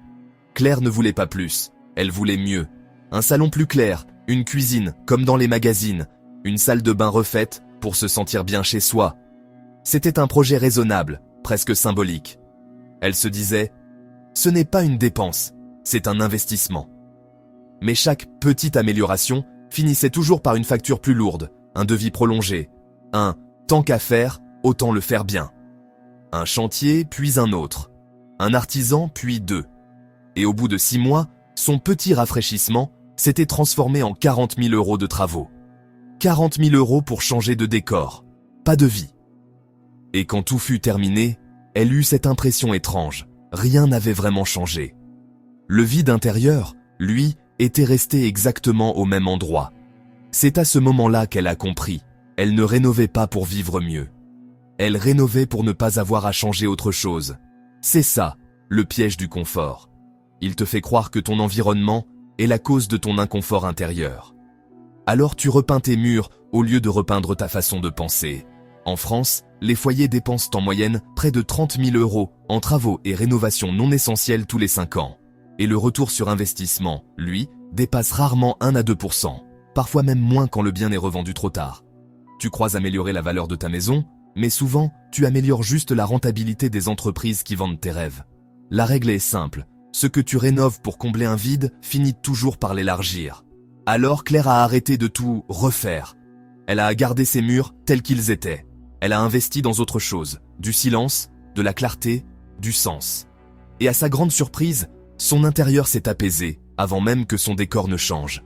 Claire ne voulait pas plus, elle voulait mieux. Un salon plus clair, une cuisine comme dans les magazines, une salle de bain refaite pour se sentir bien chez soi. C'était un projet raisonnable, presque symbolique. Elle se disait, ce n'est pas une dépense, c'est un investissement. Mais chaque petite amélioration finissait toujours par une facture plus lourde, un devis prolongé, un « tant qu'à faire, autant le faire bien ». Un chantier, puis un autre. Un artisan, puis deux. Et au bout de 6 mois, son petit rafraîchissement s'était transformé en 40 000 € de travaux. 40 000 € pour changer de décor. Pas de vie. Et quand tout fut terminé, elle eut cette impression étrange. Rien n'avait vraiment changé. Le vide intérieur, lui, était resté exactement au même endroit. C'est à ce moment-là qu'elle a compris. Elle ne rénovait pas pour vivre mieux. Elle rénovait pour ne pas avoir à changer autre chose. C'est ça, le piège du confort. Il te fait croire que ton environnement est la cause de ton inconfort intérieur. Alors tu repeins tes murs au lieu de repeindre ta façon de penser. En France, les foyers dépensent en moyenne près de 30 000 € en travaux et rénovations non essentielles tous les 5 ans. Et le retour sur investissement, lui, dépasse rarement 1 à 2%, parfois même moins quand le bien est revendu trop tard. Tu crois améliorer la valeur de ta maison, mais souvent, tu améliores juste la rentabilité des entreprises qui vendent tes rêves. La règle est simple, ce que tu rénoves pour combler un vide finit toujours par l'élargir. Alors Claire a arrêté de tout refaire. Elle a gardé ses murs tels qu'ils étaient. Elle a investi dans autre chose, du silence, de la clarté, du sens. Et à sa grande surprise, son intérieur s'est apaisé avant même que son décor ne change.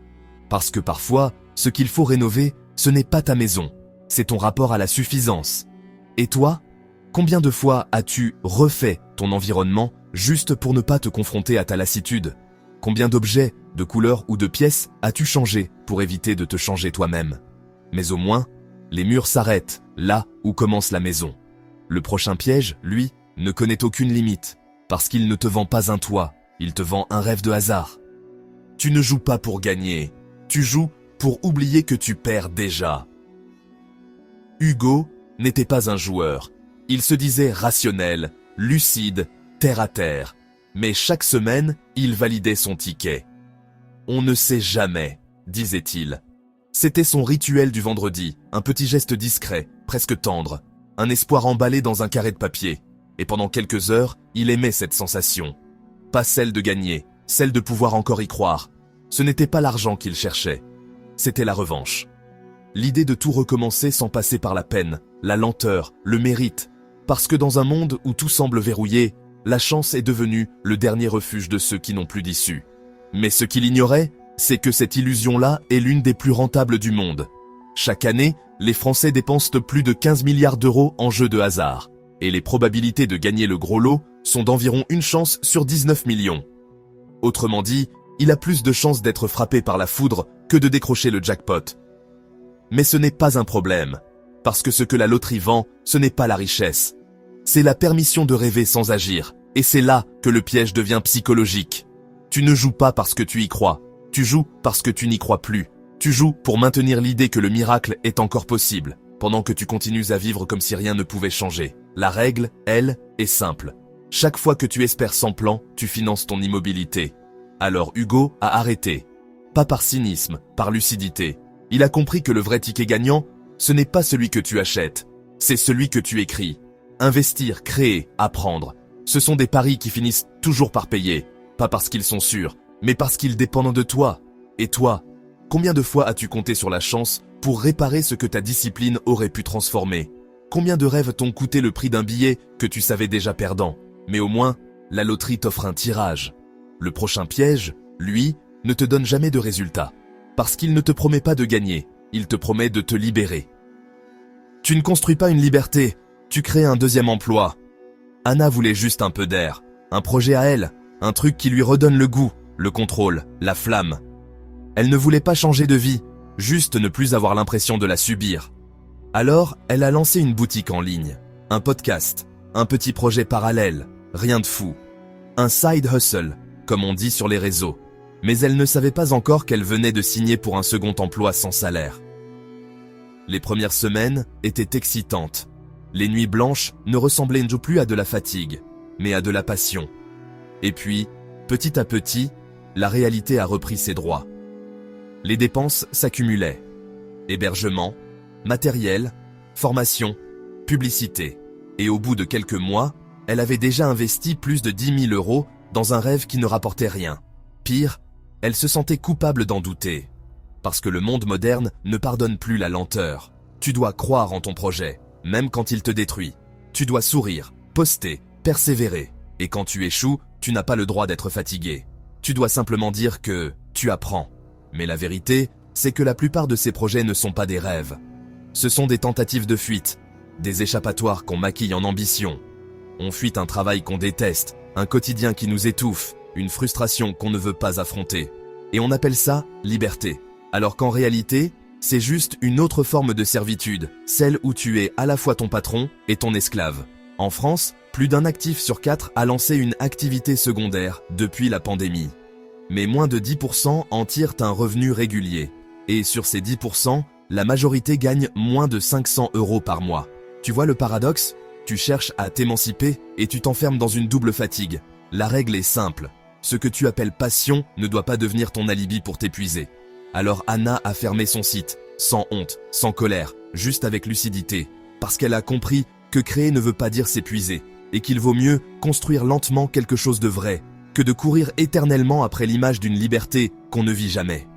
Parce que parfois, ce qu'il faut rénover, ce n'est pas ta maison, c'est ton rapport à la suffisance. Et toi, combien de fois as-tu refait ton environnement juste pour ne pas te confronter à ta lassitude? Combien d'objets, de couleurs ou de pièces as-tu changé pour éviter de te changer toi-même? Mais au moins, les murs s'arrêtent là où commence la maison. Le prochain piège, lui, ne connaît aucune limite, parce qu'il ne te vend pas un toit, il te vend un rêve de hasard. Tu ne joues pas pour gagner, tu joues pour oublier que tu perds déjà. Hugo n'était pas un joueur, il se disait rationnel, lucide, terre à terre, mais chaque semaine, il validait son ticket. On ne sait jamais, disait-il. C'était son rituel du vendredi, un petit geste discret, presque tendre, un espoir emballé dans un carré de papier. Et pendant quelques heures, il aimait cette sensation. Pas celle de gagner, celle de pouvoir encore y croire. Ce n'était pas l'argent qu'il cherchait, c'était la revanche. L'idée de tout recommencer sans passer par la peine, la lenteur, le mérite. Parce que dans un monde où tout semble verrouillé, la chance est devenue le dernier refuge de ceux qui n'ont plus d'issue. Mais ce qu'il ignorait, c'est que cette illusion-là est l'une des plus rentables du monde. Chaque année, les Français dépensent plus de 15 milliards d'euros en jeux de hasard. Et les probabilités de gagner le gros lot sont d'environ une chance sur 19 millions. Autrement dit, il a plus de chances d'être frappé par la foudre que de décrocher le jackpot. Mais ce n'est pas un problème, parce que ce que la loterie vend, ce n'est pas la richesse. C'est la permission de rêver sans agir, et c'est là que le piège devient psychologique. Tu ne joues pas parce que tu y crois, tu joues parce que tu n'y crois plus. Tu joues pour maintenir l'idée que le miracle est encore possible, pendant que tu continues à vivre comme si rien ne pouvait changer. La règle, elle, est simple. Chaque fois que tu espères sans plan, tu finances ton immobilité. Alors Hugo a arrêté. Pas par cynisme, par lucidité. Il a compris que le vrai ticket gagnant, ce n'est pas celui que tu achètes, c'est celui que tu écris. Investir, créer, apprendre, ce sont des paris qui finissent toujours par payer. Pas parce qu'ils sont sûrs, mais parce qu'ils dépendent de toi. Et toi, combien de fois as-tu compté sur la chance pour réparer ce que ta discipline aurait pu transformer? Combien de rêves t'ont coûté le prix d'un billet que tu savais déjà perdant? Mais au moins, la loterie t'offre un tirage. Le prochain piège, lui, ne te donne jamais de résultat. Parce qu'il ne te promet pas de gagner, il te promet de te libérer. Tu ne construis pas une liberté, tu crées un deuxième emploi. Anna voulait juste un peu d'air, un projet à elle, un truc qui lui redonne le goût, le contrôle, la flamme. Elle ne voulait pas changer de vie, juste ne plus avoir l'impression de la subir. Alors, elle a lancé une boutique en ligne, un podcast, un petit projet parallèle, rien de fou. Un side hustle, comme on dit sur les réseaux. Mais elle ne savait pas encore qu'elle venait de signer pour un second emploi sans salaire. Les premières semaines étaient excitantes. Les nuits blanches ne ressemblaient plus à de la fatigue, mais à de la passion. Et puis, petit à petit, la réalité a repris ses droits. Les dépenses s'accumulaient. Hébergement, matériel, formation, publicité. Et au bout de quelques mois, elle avait déjà investi plus de 10 000 € dans un rêve qui ne rapportait rien. Pire, elle se sentait coupable d'en douter. Parce que le monde moderne ne pardonne plus la lenteur. Tu dois croire en ton projet, même quand il te détruit. Tu dois sourire, poster, persévérer. Et quand tu échoues, tu n'as pas le droit d'être fatigué. Tu dois simplement dire que tu apprends. Mais la vérité, c'est que la plupart de ces projets ne sont pas des rêves. Ce sont des tentatives de fuite, des échappatoires qu'on maquille en ambition. On fuit un travail qu'on déteste, un quotidien qui nous étouffe, une frustration qu'on ne veut pas affronter. Et on appelle ça liberté. Alors qu'en réalité, c'est juste une autre forme de servitude, celle où tu es à la fois ton patron et ton esclave. En France, plus d'un actif sur 4 a lancé une activité secondaire depuis la pandémie. Mais moins de 10% en tirent un revenu régulier. Et sur ces 10%, la majorité gagne moins de 500 € par mois. Tu vois le paradoxe ? Tu cherches à t'émanciper et tu t'enfermes dans une double fatigue. La règle est simple. Ce que tu appelles passion ne doit pas devenir ton alibi pour t'épuiser. Alors Anna a fermé son site, sans honte, sans colère, juste avec lucidité, parce qu'elle a compris que créer ne veut pas dire s'épuiser, et qu'il vaut mieux construire lentement quelque chose de vrai, que de courir éternellement après l'image d'une liberté qu'on ne vit jamais.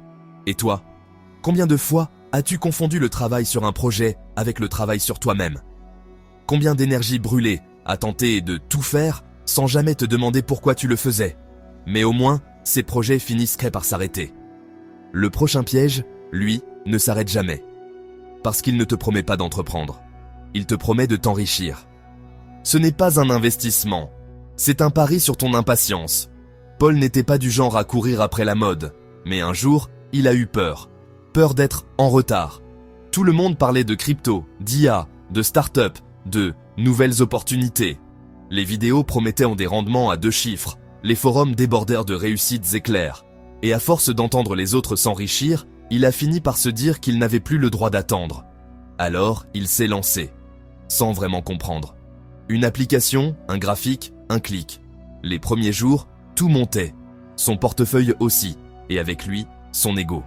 Et toi, combien de fois as-tu confondu le travail sur un projet avec le travail sur toi-même ? Combien d'énergie brûlée à tenter de tout faire sans jamais te demander pourquoi tu le faisais ? Mais au moins, ces projets finisseraient par s'arrêter. Le prochain piège, lui, ne s'arrête jamais. Parce qu'il ne te promet pas d'entreprendre. Il te promet de t'enrichir. Ce n'est pas un investissement. C'est un pari sur ton impatience. Paul n'était pas du genre à courir après la mode. Mais un jour, il a eu peur. Peur d'être en retard. Tout le monde parlait de crypto, d'IA, de start-up, de nouvelles opportunités. Les vidéos promettaient des rendements à 2 chiffres. Les forums débordèrent de réussites éclairs. Et à force d'entendre les autres s'enrichir, il a fini par se dire qu'il n'avait plus le droit d'attendre. Alors, il s'est lancé, sans vraiment comprendre. Une application, un graphique, un clic. Les premiers jours, tout montait. Son portefeuille aussi, et avec lui, son ego.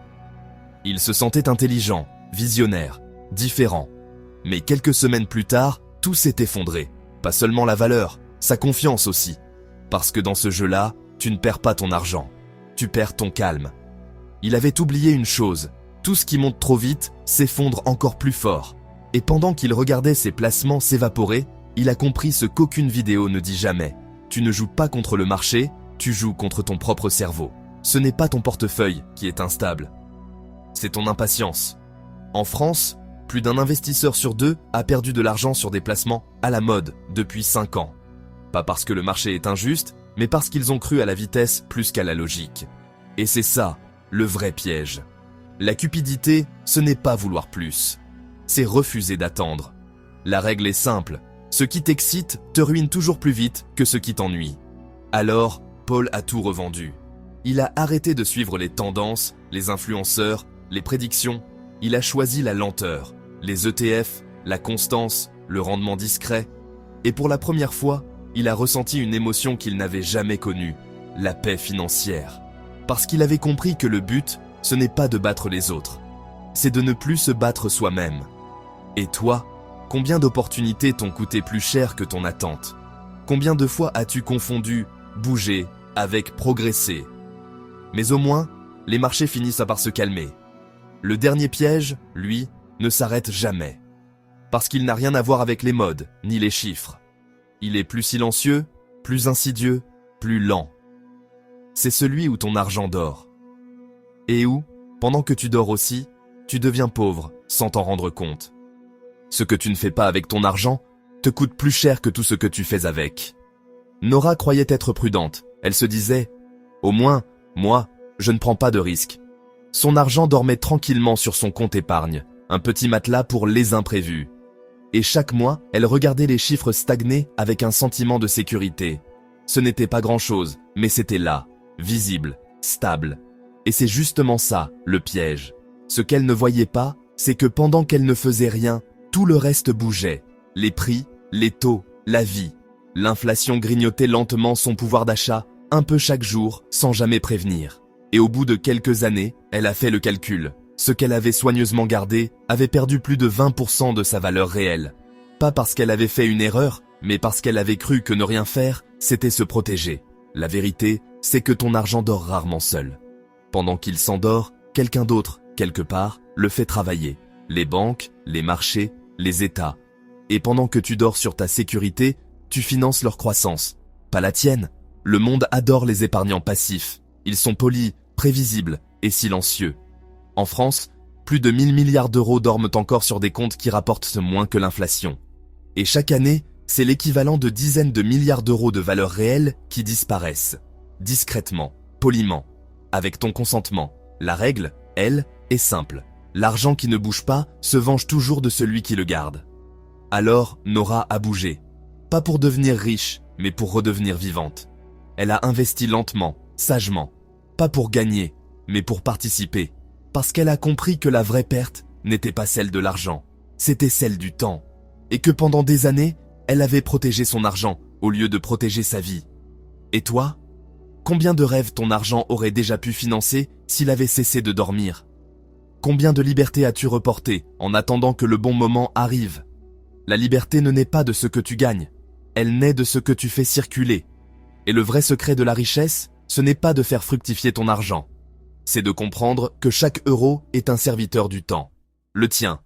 Il se sentait intelligent, visionnaire, différent. Mais quelques semaines plus tard, tout s'est effondré. Pas seulement la valeur, sa confiance aussi. Parce que dans ce jeu-là, tu ne perds pas ton argent. Tu perds ton calme. Il avait oublié une chose. Tout ce qui monte trop vite s'effondre encore plus fort. Et pendant qu'il regardait ses placements s'évaporer, il a compris ce qu'aucune vidéo ne dit jamais. Tu ne joues pas contre le marché, tu joues contre ton propre cerveau. Ce n'est pas ton portefeuille qui est instable. C'est ton impatience. En France, plus d'un investisseur sur 2 a perdu de l'argent sur des placements à la mode depuis 5 ans. Pas parce que le marché est injuste, mais parce qu'ils ont cru à la vitesse plus qu'à la logique. Et c'est ça, le vrai piège. La cupidité, ce n'est pas vouloir plus. C'est refuser d'attendre. La règle est simple. Ce qui t'excite te ruine toujours plus vite que ce qui t'ennuie. Alors, Paul a tout revendu. Il a arrêté de suivre les tendances, les influenceurs, les prédictions. Il a choisi la lenteur, les ETF, la constance, le rendement discret. Et pour la première fois, il a ressenti une émotion qu'il n'avait jamais connue, la paix financière. Parce qu'il avait compris que le but, ce n'est pas de battre les autres, c'est de ne plus se battre soi-même. Et toi, combien d'opportunités t'ont coûté plus cher que ton attente ? Combien de fois as-tu confondu bouger avec progresser ? Mais au moins, les marchés finissent par se calmer. Le dernier piège, lui, ne s'arrête jamais. Parce qu'il n'a rien à voir avec les modes, ni les chiffres. Il est plus silencieux, plus insidieux, plus lent. C'est celui où ton argent dort. Et où, pendant que tu dors aussi, tu deviens pauvre sans t'en rendre compte. Ce que tu ne fais pas avec ton argent te coûte plus cher que tout ce que tu fais avec. Nora croyait être prudente. Elle se disait « Au moins, moi, je ne prends pas de risques. » Son argent dormait tranquillement sur son compte épargne, un petit matelas pour les imprévus. Et chaque mois, elle regardait les chiffres stagner avec un sentiment de sécurité. Ce n'était pas grand-chose, mais c'était là, visible, stable. Et c'est justement ça, le piège. Ce qu'elle ne voyait pas, c'est que pendant qu'elle ne faisait rien, tout le reste bougeait. Les prix, les taux, la vie. L'inflation grignotait lentement son pouvoir d'achat, un peu chaque jour, sans jamais prévenir. Et au bout de quelques années, elle a fait le calcul. Ce qu'elle avait soigneusement gardé avait perdu plus de 20% de sa valeur réelle. Pas parce qu'elle avait fait une erreur, mais parce qu'elle avait cru que ne rien faire, c'était se protéger. La vérité, c'est que ton argent dort rarement seul. Pendant qu'il s'endort, quelqu'un d'autre, quelque part, le fait travailler. Les banques, les marchés, les États. Et pendant que tu dors sur ta sécurité, tu finances leur croissance. Pas la tienne. Le monde adore les épargnants passifs. Ils sont polis, prévisibles et silencieux. En France, plus de 1000 milliards d'euros dorment encore sur des comptes qui rapportent moins que l'inflation. Et chaque année, c'est l'équivalent de dizaines de milliards d'euros de valeur réelle qui disparaissent. Discrètement, poliment, avec ton consentement. La règle, elle, est simple. L'argent qui ne bouge pas se venge toujours de celui qui le garde. Alors, Nora a bougé. Pas pour devenir riche, mais pour redevenir vivante. Elle a investi lentement, sagement. Pas pour gagner, mais pour participer. Parce qu'elle a compris que la vraie perte n'était pas celle de l'argent, c'était celle du temps. Et que pendant des années, elle avait protégé son argent au lieu de protéger sa vie. Et toi? Combien de rêves ton argent aurait déjà pu financer s'il avait cessé de dormir? Combien de libertés as-tu reportées en attendant que le bon moment arrive? La liberté ne naît pas de ce que tu gagnes, elle naît de ce que tu fais circuler. Et le vrai secret de la richesse, ce n'est pas de faire fructifier ton argent. C'est de comprendre que chaque euro est un serviteur du temps. Le tien.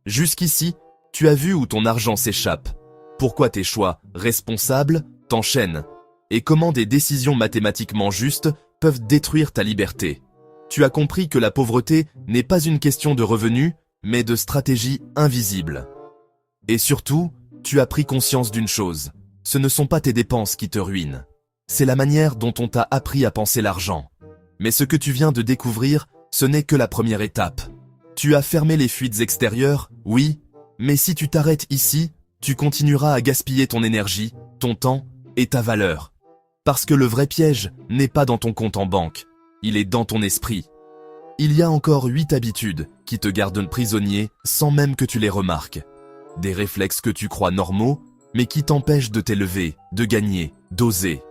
Jusqu'ici, tu as vu où ton argent s'échappe. Pourquoi tes choix responsables t'enchaînent. Et comment des décisions mathématiquement justes peuvent détruire ta liberté. Tu as compris que la pauvreté n'est pas une question de revenus, mais de stratégie invisible. Et surtout, tu as pris conscience d'une chose. Ce ne sont pas tes dépenses qui te ruinent. C'est la manière dont on t'a appris à penser l'argent. Mais ce que tu viens de découvrir, ce n'est que la première étape. Tu as fermé les fuites extérieures, oui, mais si tu t'arrêtes ici, tu continueras à gaspiller ton énergie, ton temps et ta valeur. Parce que le vrai piège n'est pas dans ton compte en banque, il est dans ton esprit. Il y a encore 8 habitudes qui te gardent prisonnier sans même que tu les remarques. Des réflexes que tu crois normaux, mais qui t'empêchent de t'élever, de gagner, d'oser.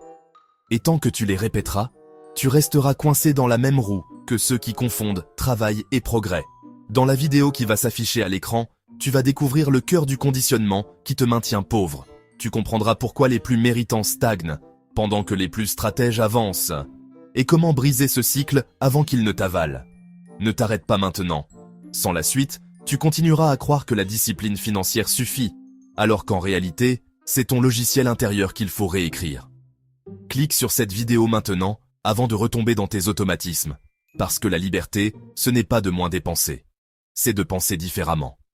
Et tant que tu les répéteras, tu resteras coincé dans la même roue que ceux qui confondent travail et progrès. Dans la vidéo qui va s'afficher à l'écran, tu vas découvrir le cœur du conditionnement qui te maintient pauvre. Tu comprendras pourquoi les plus méritants stagnent, pendant que les plus stratèges avancent. Et comment briser ce cycle avant qu'il ne t'avale. Ne t'arrête pas maintenant. Sans la suite, tu continueras à croire que la discipline financière suffit, alors qu'en réalité, c'est ton logiciel intérieur qu'il faut réécrire. Clique sur cette vidéo maintenant, avant de retomber dans tes automatismes. Parce que la liberté, ce n'est pas de moins dépenser. C'est de penser différemment.